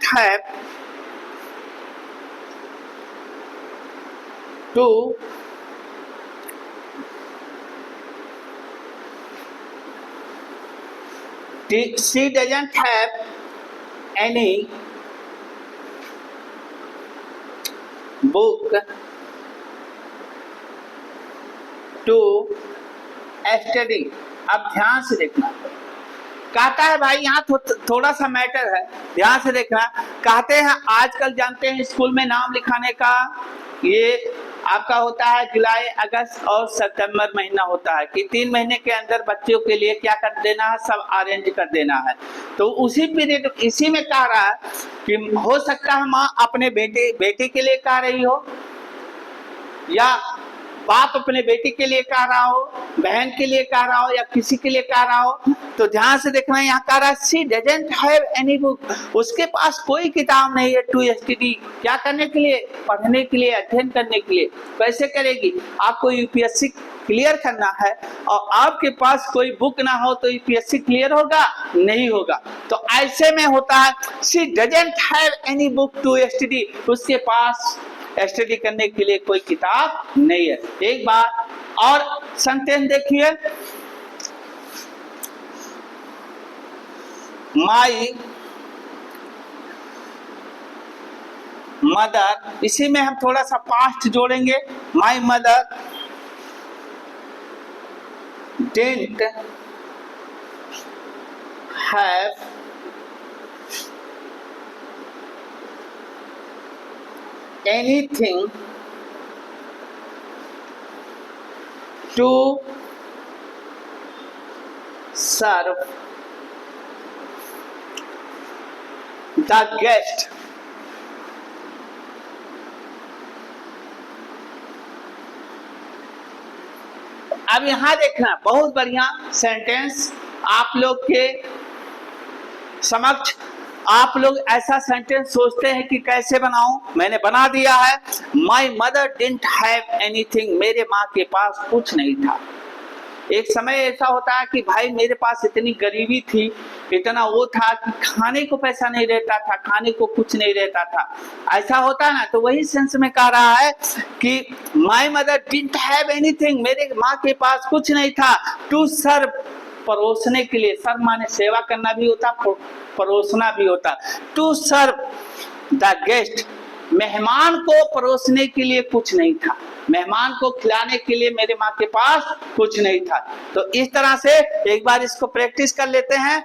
have to she doesn't have any book to study। अब ध्यान से देखना, कहता है भाई यहाँ थोड़ा सा मैटर है, ध्यान से देखना। कहते हैं आजकल जानते हैं स्कूल में नाम लिखाने का ये आपका होता है जुलाई, अगस्त और सितंबर महीना होता है कि 3 महीने के अंदर बच्चों के लिए क्या कर देना है, सब अरेंज कर देना है। तो उसी पीरियड, इसी में कह रहा है कि हो सकता है माँ अपने बेटे के लिए कह रही हो, या बाप अपने बेटे के लिए कह रहा हो, बहन के लिए कह रहा हो, या किसी के लिए कह रहा हो। तो ध्यान से देखना, यहाँ कह रहा है she doesn't have any book, उसके पास कोई किताब नहीं है टू स्टडी, क्या करने के लिए? पढ़ने के लिए, अध्ययन करने के लिए। कैसे करेगी? आपको यूपीएससी क्लियर करना है और आपके पास कोई बुक ना हो तो यूपीएससी क्लियर होगा? नहीं होगा। तो ऐसे में होता है she doesn't have any book to study, उसके पास स्टडी करने के लिए कोई किताब नहीं है। एक बार और सेंटेंस देखिए, माई मदर, इसी में हम थोड़ा सा पास्ट जोड़ेंगे। My mother didn't have anything to serve the guest. अब यहां देखना, बहुत बढ़िया सेंटेंस आप लोग के समक्ष। आप लोग ऐसा सेंटेंस सोचते हैं कि कैसे बनाऊं, मैंने बना दिया है। माई मदर डिडंट हैव एनीथिंग, मेरे माँ के पास कुछ नहीं था। एक समय ऐसा होता है कि भाई मेरे पास इतनी गरीबी थी, इतना वो था कि खाने को पैसा नहीं रहता था, खाने को कुछ नहीं रहता था, ऐसा होता है ना। तो वही सेंस में कह रहा है कि my mother didn't have anything, मेरे माँ के पास कुछ नहीं था, टू सर्व, परोसने के लिए। सर्व माने सेवा करना भी होता, परोसना भी होता। टू सर्व द गेस्ट, मेहमान को परोसने के लिए कुछ नहीं था, मेहमान को खिलाने के लिए मेरे माँ के पास कुछ नहीं था। तो इस तरह से एक बार इसको प्रैक्टिस कर लेते हैं।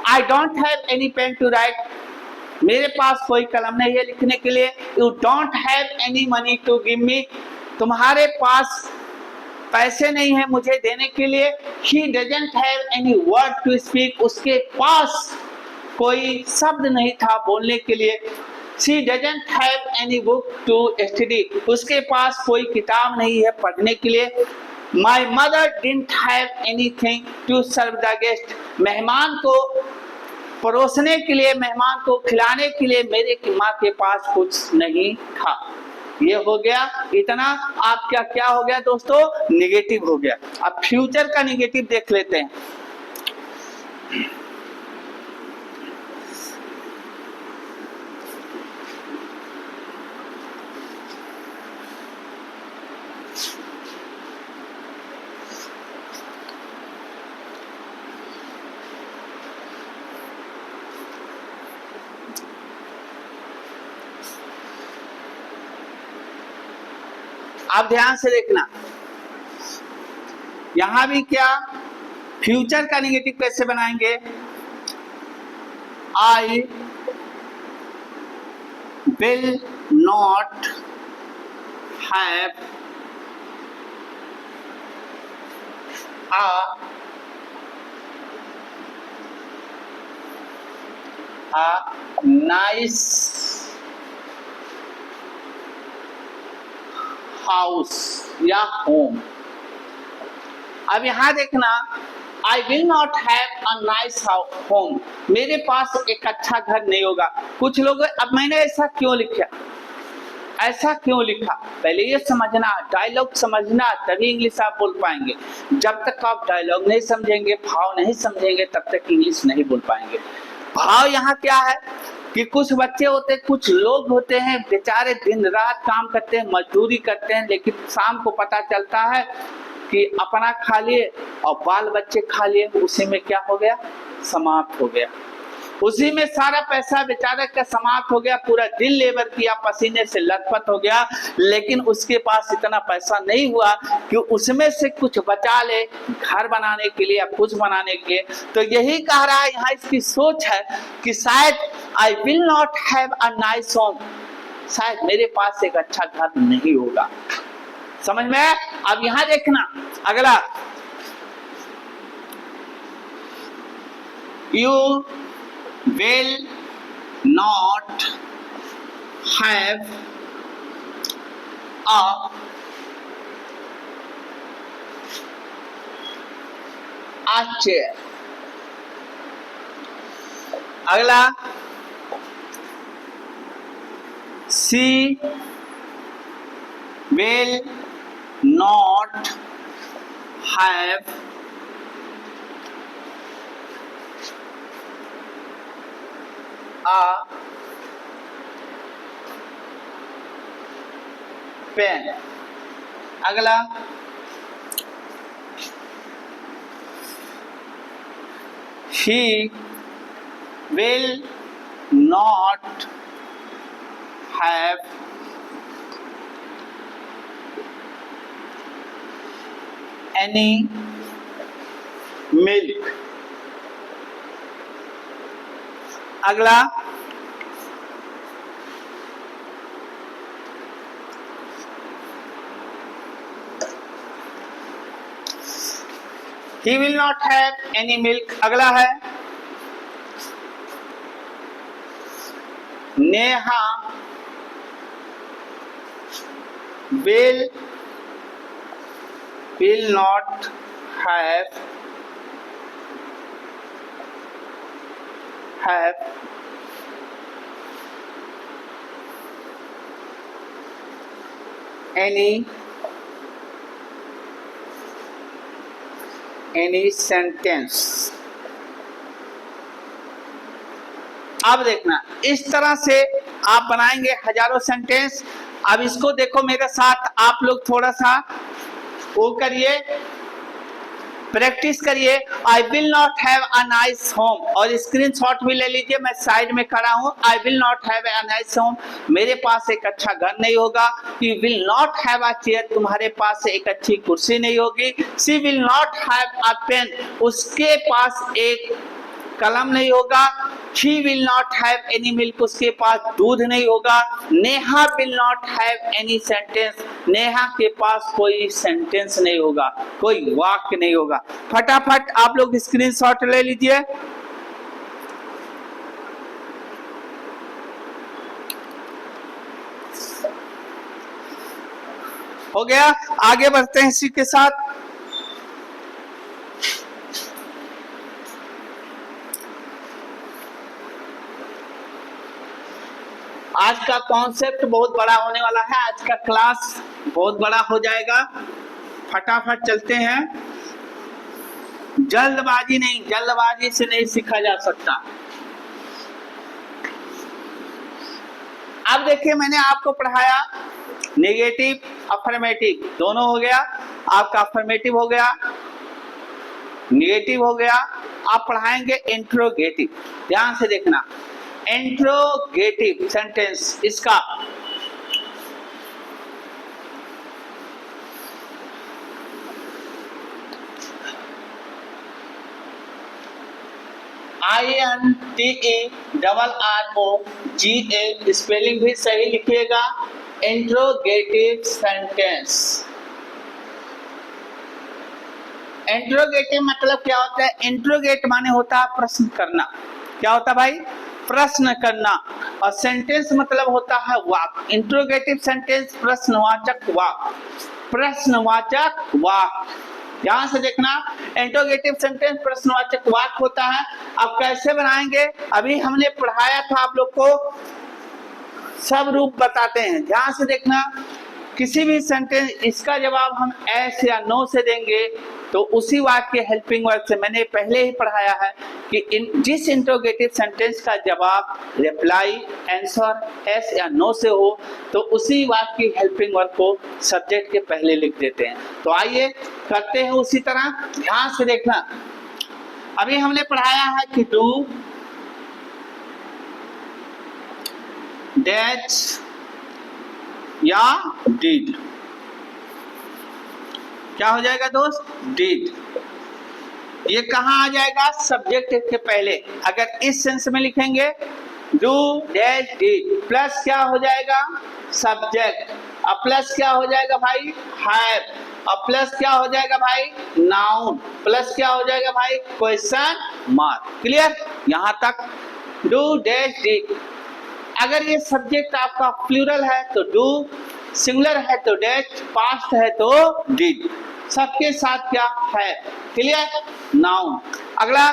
I don't have any pen to write, मेरे पास कोई कलम नहीं है लिखने के लिए। You don't have any money to give me, तुम्हारे पास पैसे नहीं है मुझे देने के लिए। He doesn't have any word to speak, उसके पास कोई शब्द नहीं था बोलने के लिए। She doesn't have any book to study, उसके पास कोई किताब नहीं है पढ़ने के लिए। My mother didn't have anything to serve the guest, मेहमान को परोसने के लिए, मेहमान को खिलाने के लिए मेरे की माँ के पास कुछ नहीं था। ये हो गया इतना। आपका क्या हो गया दोस्तों, निगेटिव हो गया। अब फ्यूचर का निगेटिव देख लेते हैं। आप ध्यान से देखना, यहां भी क्या फ्यूचर का निगेटिव कैसे बनाएंगे। आई will not have a nice house या होम। अब यहां देखना, आई will not have a nice home, मेरे पास एक अच्छा घर नहीं होगा। कुछ लोग, अब मैंने ऐसा क्यों लिखा, ऐसा क्यों लिखा, पहले ये समझना, डायलॉग समझना, तभी इंग्लिश आप बोल पाएंगे। जब तक आप डायलॉग नहीं समझेंगे, भाव नहीं समझेंगे, तब तक इंग्लिश नहीं बोल पाएंगे। भाव यहाँ क्या है कि कुछ बच्चे होते, कुछ लोग होते हैं बेचारे दिन रात काम करते हैं, मजदूरी करते हैं, लेकिन शाम को पता चलता है कि अपना खा लिए और बाल बच्चे खा लिए, उसी में क्या हो गया, समाप्त हो गया। उसी में सारा पैसा बेचारे का समाप्त हो गया, पूरा दिन लेबर किया, पसीने से लथपथ हो गया, लेकिन उसके पास इतना पैसा नहीं हुआ कि उसमें से कुछ बचा ले घर बनाने के लिए या कुछ बनाने के लिए। तो यही कह रहा है यहाँ, इसकी सोच है कि शायद आई will not have a nice home, शायद मेरे पास एक अच्छा घर नहीं होगा। समझ में? अब यहाँ देखना अगला, you will not have a chair। अगला, she will not have a pen. अगला, he will not have any milk। अगला, he will not have any milk। अगला है, Neha will not have any sentence। अब देखना, इस तरह से आप बनाएंगे हजारों सेंटेंस। अब इसको देखो मेरे साथ, आप लोग थोड़ा सा वो करिए, प्रैक्टिस करिए। I will not have a nice home, और स्क्रीनशॉट भी ले लीजिए, मैं साइड में खड़ा हूं। I will not have a nice home, मेरे पास एक अच्छा घर नहीं होगा। You will not have a chair, तुम्हारे पास एक अच्छी कुर्सी नहीं होगी। She will not have a pen, उसके पास एक कलम नहीं होगा। She will not have any milk, उसके पास दूध नहीं होगा। Neha will not have any sentence, Neha के पास कोई सेंटेंस नहीं होगा, कोई वाक्य नहीं होगा। फटाफट आप लोग स्क्रीनशॉट ले लीजिए। हो गया, आगे बढ़ते हैं इसी के साथ। आज का कॉन्सेप्ट बहुत बड़ा होने वाला है, आज का क्लास बहुत बड़ा हो जाएगा। फटाफट चलते हैं, जल्दबाजी नहीं, जल्दबाजी से नहीं सीखा जा सकता। अब देखिए, मैंने आपको पढ़ाया नेगेटिव अफर्मेटिव दोनों हो गया। आपका अफर्मेटिव हो गया, नेगेटिव हो गया। आप पढ़ाएंगे इंट्रोगेटिव। ध्यान से देखना, इंट्रोगेटिव सेंटेंस, इसका INTERROGA, स्पेलिंग भी सही लिखिएगा। Interrogative sentence. इंट्रोगेटिव मतलब क्या होता है? इंट्रोगेट माने होता है प्रश्न करना। क्या होता है भाई? प्रश्न करना। और सेंटेंस मतलब होता है वाक्य। इंट्रोगेटिव सेंटेंस प्रश्नवाचक वाक्य, प्रश्नवाचक वाक्य। ध्यान से देखना, इंट्रोगेटिव सेंटेंस प्रश्नवाचक वाक्य होता है। अब कैसे बनाएंगे? अभी हमने पढ़ाया था आप लोग को, सब रूप बताते हैं। ध्यान से देखना, किसी भी सेंटेंस इसका जवाब हम एस या नो से देंगे तो उसी वाक्य के हेल्पिंग वर्ब से, मैंने पहले ही पढ़ाया है कि जिस इंट्रोगेटिव सेंटेंस का जवाब रिप्लाई, आंसर एस या नो से हो तो उसी वाक्य की हेल्पिंग वर्ब को सब्जेक्ट के पहले लिख देते हैं। तो आइए करते हैं उसी तरह। ध्यान से देखना, अभी हमने पढ़ाया है कि डू, डैट या डिड। क्या हो जाएगा दोस्त? डिड। ये कहाँ आ जाएगा? सब्जेक्ट के पहले। अगर इस सेंस में लिखेंगे डू डैश डिड, प्लस क्या हो जाएगा? सब्जेक्ट। अब प्लस क्या हो जाएगा भाई? हैव। अब प्लस क्या हो जाएगा भाई? नाउन। प्लस क्या हो जाएगा भाई? Question mark. क्लियर? यहां तक डू डैश डिड। अगर ये सब्जेक्ट आपका प्लूरल है तो डू, सिंगुलर है तो डैश, पास्ट है तो डिड। सबके साथ क्या है? क्लियर? नाउन। अगला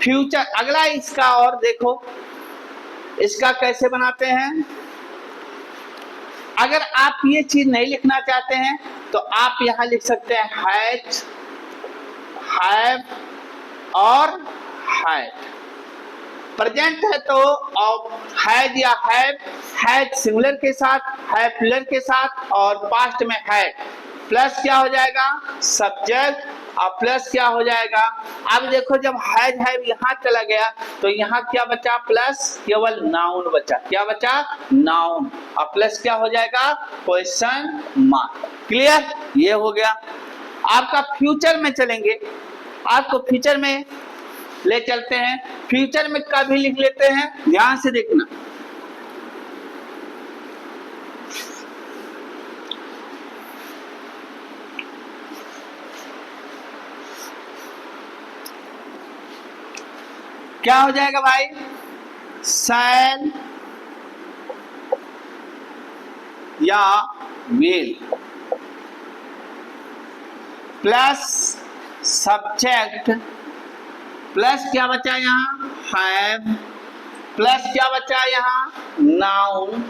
फ्यूचर। अगला इसका और देखो, इसका कैसे बनाते हैं। अगर आप ये चीज नहीं लिखना चाहते हैं तो आप यहां लिख सकते हैं हैज, हैव और हैड। प्रेजेंट है तो हैज या हैज सिंगुलर के साथ, है प्लूरल के साथ, और पास्ट में हैड प्लस क्या हो जाएगा सब्जेक्ट, और प्लस क्या हो जाएगा। अब देखो जब हैज है यहाँ चला गया तो यहाँ क्या बचा प्लस, केवल नाउन बचा। क्या बचा नाउन, और प्लस क्या हो जाएगा क्वेश्चन मार्क। क्लियर, ये हो गया। आपका फ्यूचर में चलेंगे, आपको फ्यूचर में ले चलते हैं। फ्यूचर में का भी लिख लेते हैं, ध्यान से देखना। क्या हो जाएगा भाई, शैल या विल प्लस सब्जेक्ट प्लस क्या बचा यहाँ हैव, प्लस क्या बचा यहाँ नाउन,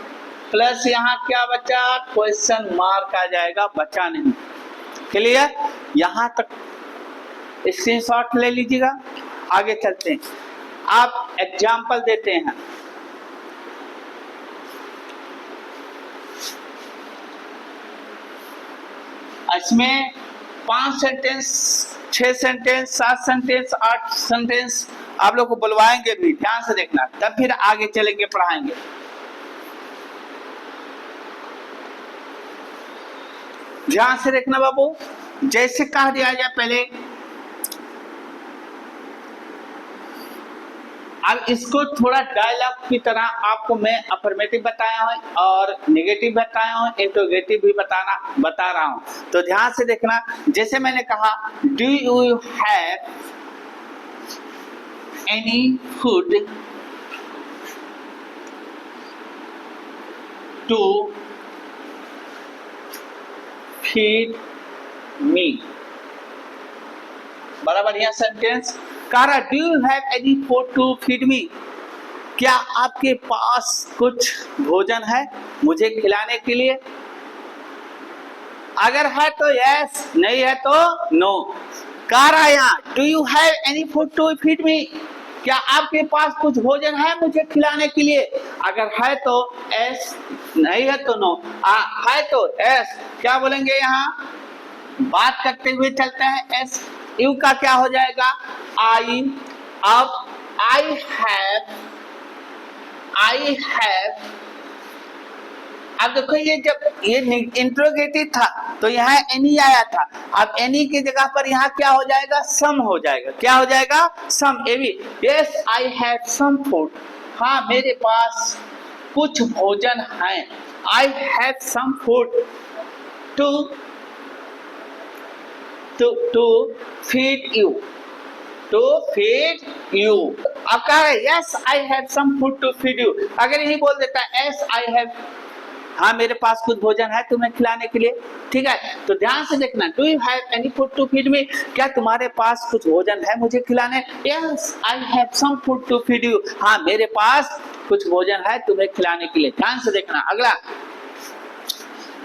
प्लस यहाँ क्या बचा क्वेश्चन मार्क आ जाएगा, बचा नहीं। क्लियर, यहाँ तक स्क्रीनशॉट ले लीजिएगा। आगे चलते हैं, आप एग्जाम्पल देते हैं। इसमें 5 सेंटेंस, 6 सेंटेंस, 7 सेंटेंस, 8 सेंटेंस आप लोग को बुलवाएंगे भी, ध्यान से देखना, तब फिर आगे चलेंगे पढ़ाएंगे। ध्यान से देखना बाबू, जैसे कह दिया जाए पहले, अब इसको थोड़ा डायलॉग की तरह आपको मैं अफर्मेटिव बताया हूँ और नेगेटिव बताया हूँ, इंट्रोगेटिव भी बता रहा हूँ। तो ध्यान से देखना, जैसे मैंने कहा do you have any food to feed me, बड़ा बढ़िया सेंटेंस। कारा do you have any food to feed me, क्या आपके पास कुछ भोजन है मुझे खिलाने के लिए। अगर है तो यस, नहीं है तो नो। कारा यहाँ do you have any food to feed me, क्या आपके पास कुछ भोजन है मुझे खिलाने के लिए। अगर है तो यस, नहीं है तो नो। है तो यस, क्या बोलेंगे यहाँ, बात करते हुए चलते हैं। एस यू का क्या हो जाएगा आई। अब आई हैव, अब देखो ये जब ये इंट्रोगेटिव था तो यहाँ एनी आया था, अब एनी की जगह पर यहाँ क्या हो जाएगा सम हो जाएगा। क्या हो जाएगा सम। ए भी yes I have some food, हाँ मेरे पास कुछ भोजन है। I have some food to feed you, to feed you। अब कहा है yes I have some food to feed you, अगर यही बोल देता है yes I have, हाँ मेरे पास कुछ भोजन है तुम्हें खिलाने के लिए। ठीक है, तो ध्यान से देखना, do you have any food to feed me, क्या तुम्हारे पास कुछ भोजन है मुझे खिलाने। yes I have some food to feed you, हाँ मेरे पास कुछ भोजन है तुम्हें खिलाने के लिए। ध्यान से देखना। अगला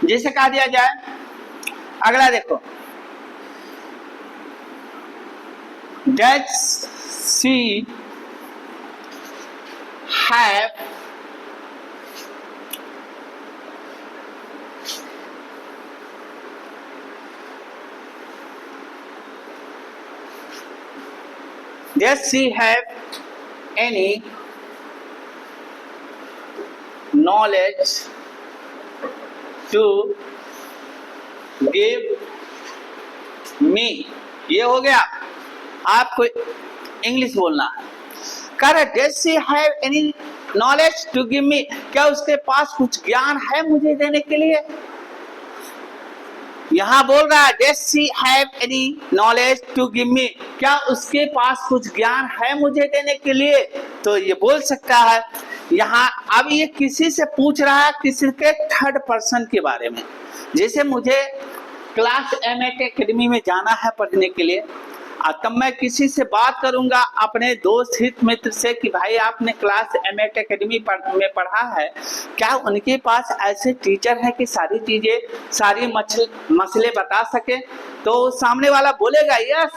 जैसे कहा दिया जाए, अगला देखो, does she have any knowledge to give me। ये हो गया, आपको इंग्लिश बोलना है। Correct, does she have any knowledge to give me, क्या उसके पास कुछ ज्ञान है मुझे देने के लिए। यहाँ बोल रहा है does she have any knowledge to give me, क्या उसके पास कुछ ज्ञान है मुझे देने के लिए। तो ये बोल सकता है यहाँ। अब ये किसी से पूछ रहा है, किसी के थर्ड पर्सन के बारे में। जैसे मुझे क्लास एमएट एकेडमी में जाना है पढ़ने के लिए, तब मैं किसी से बात करूंगा अपने दोस्त हित मित्र से कि भाई आपने क्लास एमएट एकेडमी में पढ़ा है, क्या उनके पास ऐसे टीचर हैं कि सारी चीजें, सारी मसले बता सके। तो सामने वाला बोलेगा यस,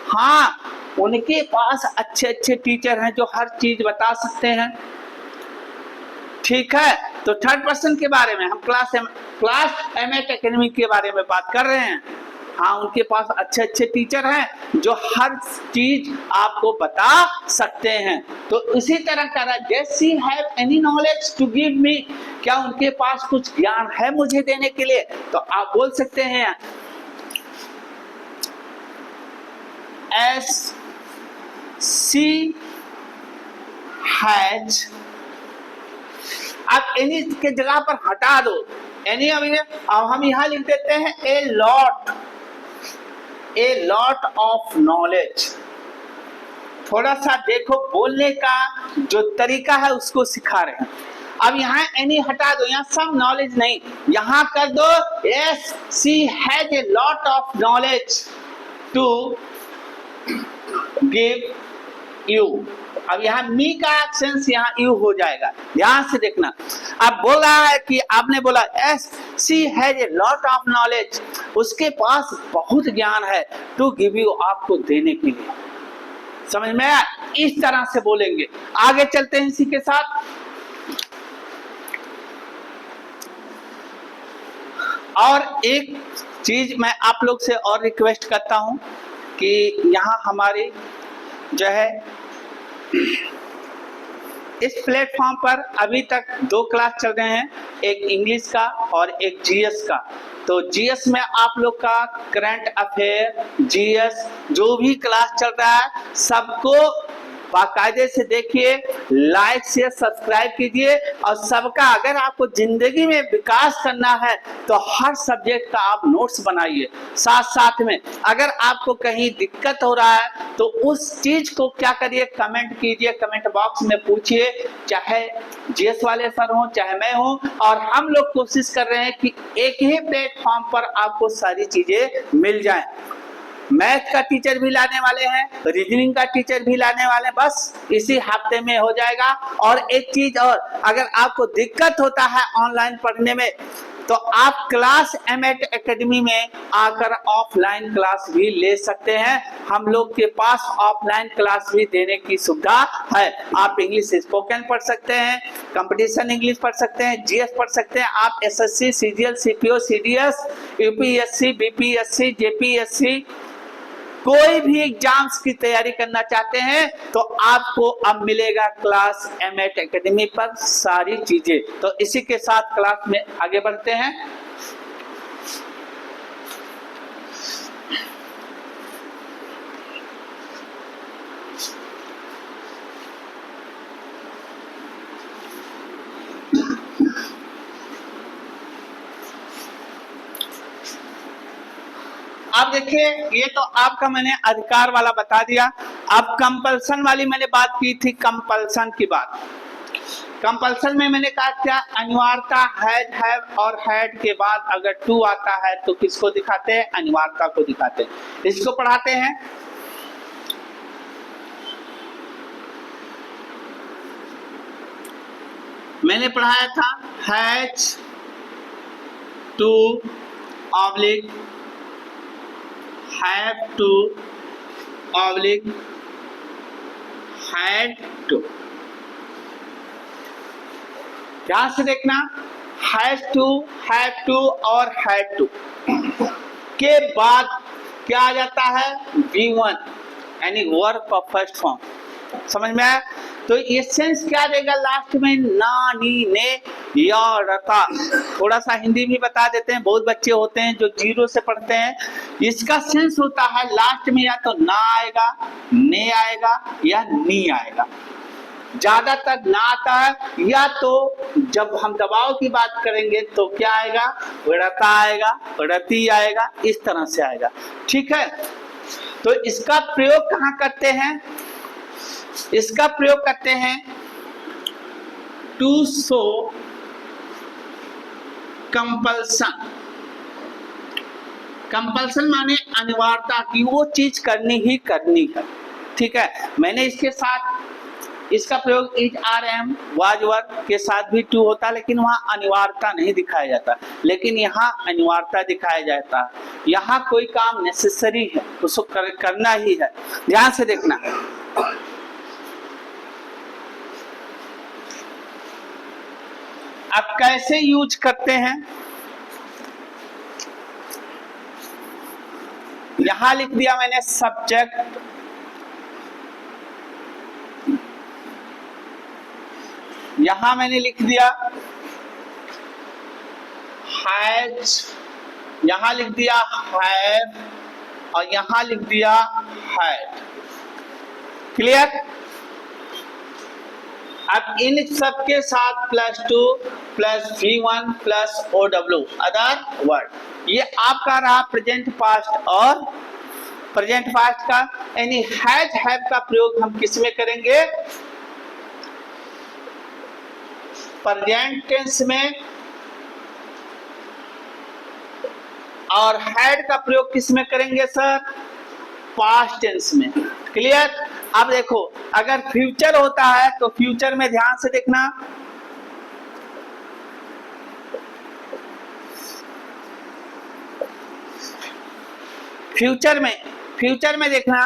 हाँ उनके पास अच्छे अच्छे टीचर हैं जो हर चीज बता सकते हैं। ठीक है, तो थर्ड पर्सन के बारे में हम क्लास एमएट एकेडमी के बारे में बात कर रहे हैं। हाँ, उनके पास अच्छे अच्छे टीचर हैं जो हर चीज आपको बता सकते हैं। तो इसी तरह का does she have any knowledge to give me, क्या उनके पास कुछ ज्ञान है मुझे देने के लिए? तो आप बोल सकते हैं एस सी हैज, आप एनी के जगह पर हटा दो एनी, अब हम यहां लिख देते हैं ए लॉट ऑफ नॉलेज। थोड़ा सा देखो, बोलने का जो तरीका है उसको सिखा रहे हैं। अब यहाँ एनी हटा दो, यहाँ सब नॉलेज नहीं, यहाँ कर दो yes she has a lot of knowledge to give you. अब यहाँ मी का सेंस यहाँ यू हो जाएगा, ध्यान से देखना। अब बोल रहा है कि आपने बोला yes she has a lot of knowledge, उसके पास बहुत ज्ञान है, टू गिव यू, आपको देने के लिए। समझ में आया? इस तरह से बोलेंगे। आगे चलते हैं इसी के साथ। और एक चीज मैं आप लोग से और रिक्वेस्ट करता हूं कि यहाँ हमारी जो है इस प्लेटफॉर्म पर अभी तक 2 क्लास चल रहे हैं, एक इंग्लिश का और एक जीएस का। तो जीएस में आप लोग का करंट अफेयर, जीएस जो भी क्लास चल रहा है सबको बाकायदे से देखिए, लाइक शेयर सब्सक्राइब कीजिए। और सबका अगर आपको जिंदगी में विकास करना है तो हर सब्जेक्ट का आप नोट्स बनाइए। साथ साथ में अगर आपको कहीं दिक्कत हो रहा है तो उस चीज को क्या करिए, कमेंट कीजिए, कमेंट बॉक्स में पूछिए, चाहे जीएस वाले सर हो चाहे मैं हूं। और हम लोग कोशिश कर रहे हैं कि एक ही प्लेटफॉर्म पर आपको सारी चीजें मिल जाएं। मैथ का टीचर भी लाने वाले हैं, रीजनिंग का टीचर भी लाने वाले हैं, बस इसी हफ्ते में हो जाएगा। और एक चीज और, अगर आपको दिक्कत होता है ऑनलाइन पढ़ने में तो आप क्लास एमएट एकेडमी में आकर ऑफलाइन क्लास भी ले सकते हैं। हम लोग के पास ऑफलाइन क्लास भी देने की सुविधा है। आप इंग्लिश स्पोकन पढ़ सकते हैं, कंपटीशन इंग्लिश पढ़ सकते हैं, जीएस पढ़ सकते हैं, आप SSC, CGL, CPO, CDS, UPSC, BPSC, JPSC, कोई भी एग्जाम्स की तैयारी करना चाहते हैं तो आपको अब मिलेगा क्लास एमएट एकेडमी पर सारी चीजें। तो इसी के साथ क्लास में आगे बढ़ते हैं। अब देखिए, ये तो आपका मैंने अधिकार वाला बता दिया। अब कंपल्सन वाली मैंने बात की थी, कंपल्सन की बात। कंपल्सन में मैंने कहा क्या, अनिवार्यता, हैड, हैव और हैड के बाद अगर टू आता है तो किसको दिखाते हैं, अनिवार्यता को दिखाते हैं। इसको पढ़ाते हैं। मैंने पढ़ाया था has to oblique have to oblique had to। ध्यान से देखना, has to, have to और had to के बाद क्या आ जाता है, V1 यानी वर्ब का फर्स्ट फॉर्म। समझ में आया? तो ये सेंस क्या देगा लास्ट में, ना, नी, ने या रता। थोड़ा सा हिंदी भी बता देते हैं, बहुत बच्चे होते हैं जो जीरो से पढ़ते हैं। इसका सेंस होता है लास्ट में या तो ना आएगा, ने आएगा या नी आएगा। ज्यादातर ना आता है, या तो जब हम दबाव की बात करेंगे तो क्या आएगा, रता आएगा, रति आएगा, इस तरह से आएगा। ठीक है, तो इसका प्रयोग कहाँ करते हैं, इसका प्रयोग करते हैं टू शो कंपल्सन। कंपल्सन माने अनिवार्यता की वो चीज करनी ही करनी है। ठीक है, मैंने इसके साथ इसका प्रयोग is are am was were के साथ भी टू होता है, लेकिन वहाँ अनिवार्यता नहीं दिखाया जाता, लेकिन यहाँ अनिवार्यता दिखाया जाता है। यहाँ कोई काम नेसेसरी है, उसको करना ही है। ध्यान से देखना, अब कैसे यूज करते हैं, यहां लिख दिया मैंने सब्जेक्ट, यहां मैंने लिख दिया हैज, यहां लिख दिया हैव, और यहां लिख दिया हैड। क्लियर? अब इन सब के साथ +2 + V1 + OW अदर वर्ड, ये आपका रहा प्रेजेंट पास्ट और प्रेजेंट पास्ट का। यानी हैज हैव का प्रयोग हम किस में करेंगे? प्रेजेंट टेंस में, और हैड का प्रयोग किस में करेंगे सर? पास्ट टेंस में। क्लियर? अब देखो, अगर फ्यूचर होता है तो फ्यूचर में ध्यान से देखना, फ्यूचर में देखना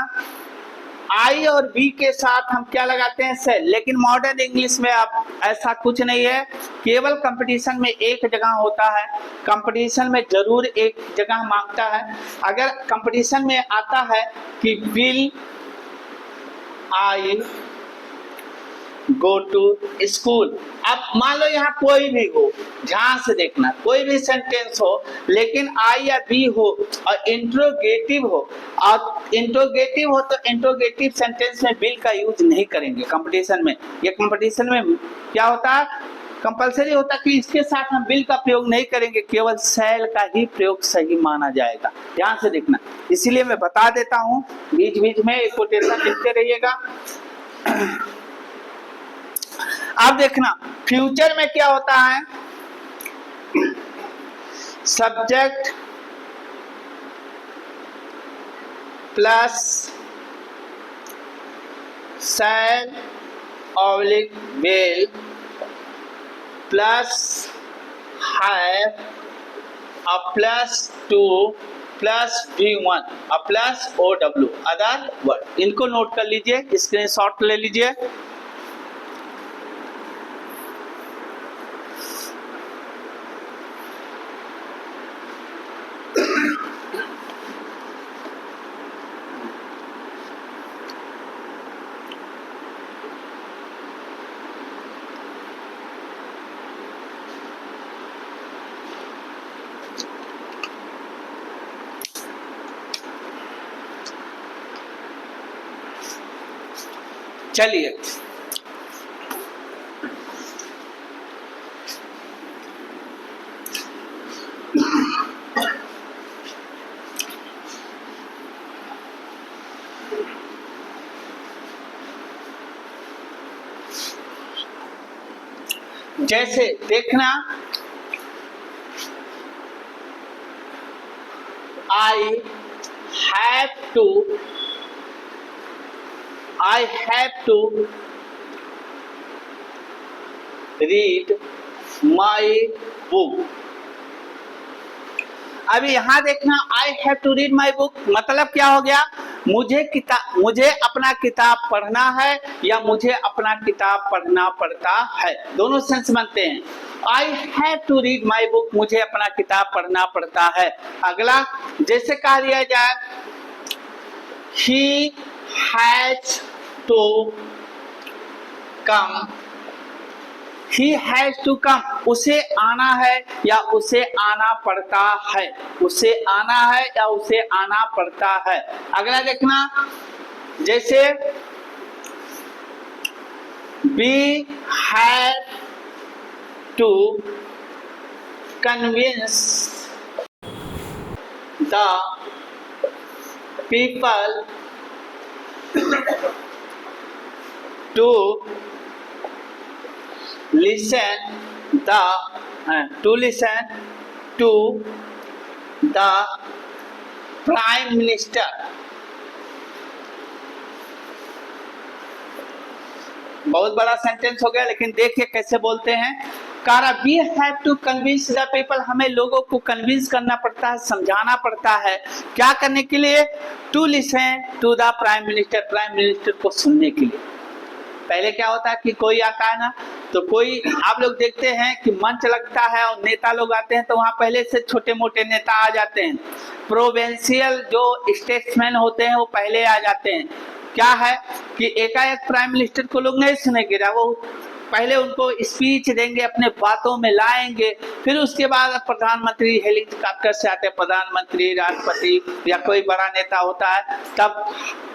आई और बी के साथ हम क्या लगाते हैं? सेल। लेकिन मॉडर्न इंग्लिश में अब ऐसा कुछ नहीं है, केवल कंपटीशन में एक जगह होता है, कंपटीशन में जरूर एक जगह मांगता है। अगर कंपटीशन में आता है कि will I go to school, अब मान लो यहाँ कोई भी हो, ध्यान से देखना, कोई भी सेंटेंस हो लेकिन आई या बी हो और इंट्रोगेटिव हो, और इंट्रोगेटिव हो तो इंट्रोगेटिव सेंटेंस में विल का यूज नहीं करेंगे कंपटीशन में। ये कंपटीशन में क्या होता है? कंपलसरी होता है कि इसके साथ हम विल का प्रयोग नहीं करेंगे, केवल शैल का ही प्रयोग सही माना जाएगा। ध्यान से देखना, इसीलिए मैं बता देता हूँ, बीच बीच में एक कोटेशन लिखते रहिएगा। अब देखना फ्यूचर में क्या होता है? Subject plus shall oblique will plus have और +2 + V1 और +OW अदर वर्ड। इनको नोट कर लीजिए, स्क्रीनशॉट ले लीजिए। चलिए, जैसे देखना I have to read my book। अभी यहां देखना I have to read my book मतलब क्या हो गया? मुझे अपना किताब पढ़ना है या मुझे अपना किताब पढ़ना पड़ता है, दोनों सेंस बनते हैं। I have to read my book, मुझे अपना किताब पढ़ना पड़ता है। अगला जैसे कह दिया जाए he has to come, he has to come, उसे आना है या उसे आना पड़ता है, उसे आना है या उसे आना पड़ता है। अगला देखना जैसे we have to convince the people to listen to the Prime Minister। बहुत बड़ा सेंटेंस हो गया, लेकिन देखिए कैसे बोलते हैं। कारा we have to convince the people, हमें लोगों को कन्विंस करना पड़ता है, समझाना पड़ता है। क्या करने के लिए? To listen to the prime minister, prime minister को सुनने के लिए। पहले क्या होता है कि कोई आता है ना, तो कोई आप लोग देखते हैं कि मंच लगता है और नेता लोग आते हैं, तो वहां पहले से छोटे मोटे नेता आ जाते हैं। प्रोविंशियल जो स्टेट्समैन होते हैं वो पहले आ जाते हैं। क्या है कि एकाएक प्राइम मिनिस्टर को लोग नहीं सुनेंगे, वो पहले उनको स्पीच देंगे, अपने बातों में लाएंगे, फिर उसके बाद प्रधानमंत्री हेलीकॉप्टर से आते हैं, प्रधानमंत्री, राष्ट्रपति या कोई बड़ा नेता होता है, तब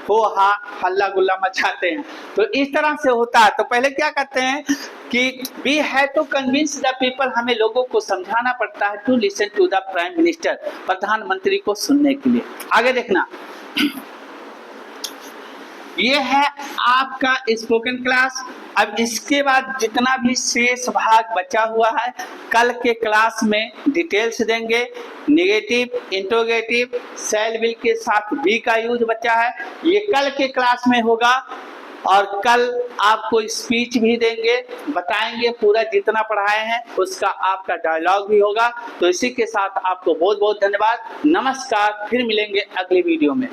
हो हा हल्ला गुल्ला मचाते हैं। तो इस तरह से होता है। तो पहले क्या करते हैं कि we have to convince the people, हमें लोगों को समझाना पड़ता है। To listen to the prime minister, प्रधानमंत्री को सुनने के लिए। आगे देखना, ये है आपका स्पोकन क्लास। अब इसके बाद जितना भी शेष भाग बचा हुआ है, कल के क्लास में डिटेल्स देंगे। नेगेटिव, इंट्रोगेटिव, शैल विल के साथ बी का यूज बचा है, ये कल के क्लास में होगा। और कल आपको स्पीच भी देंगे, बताएंगे पूरा जितना पढ़ाए हैं उसका आपका डायलॉग भी होगा। तो इसी के साथ आपको बहुत बहुत धन्यवाद, नमस्कार, फिर मिलेंगे अगली वीडियो में।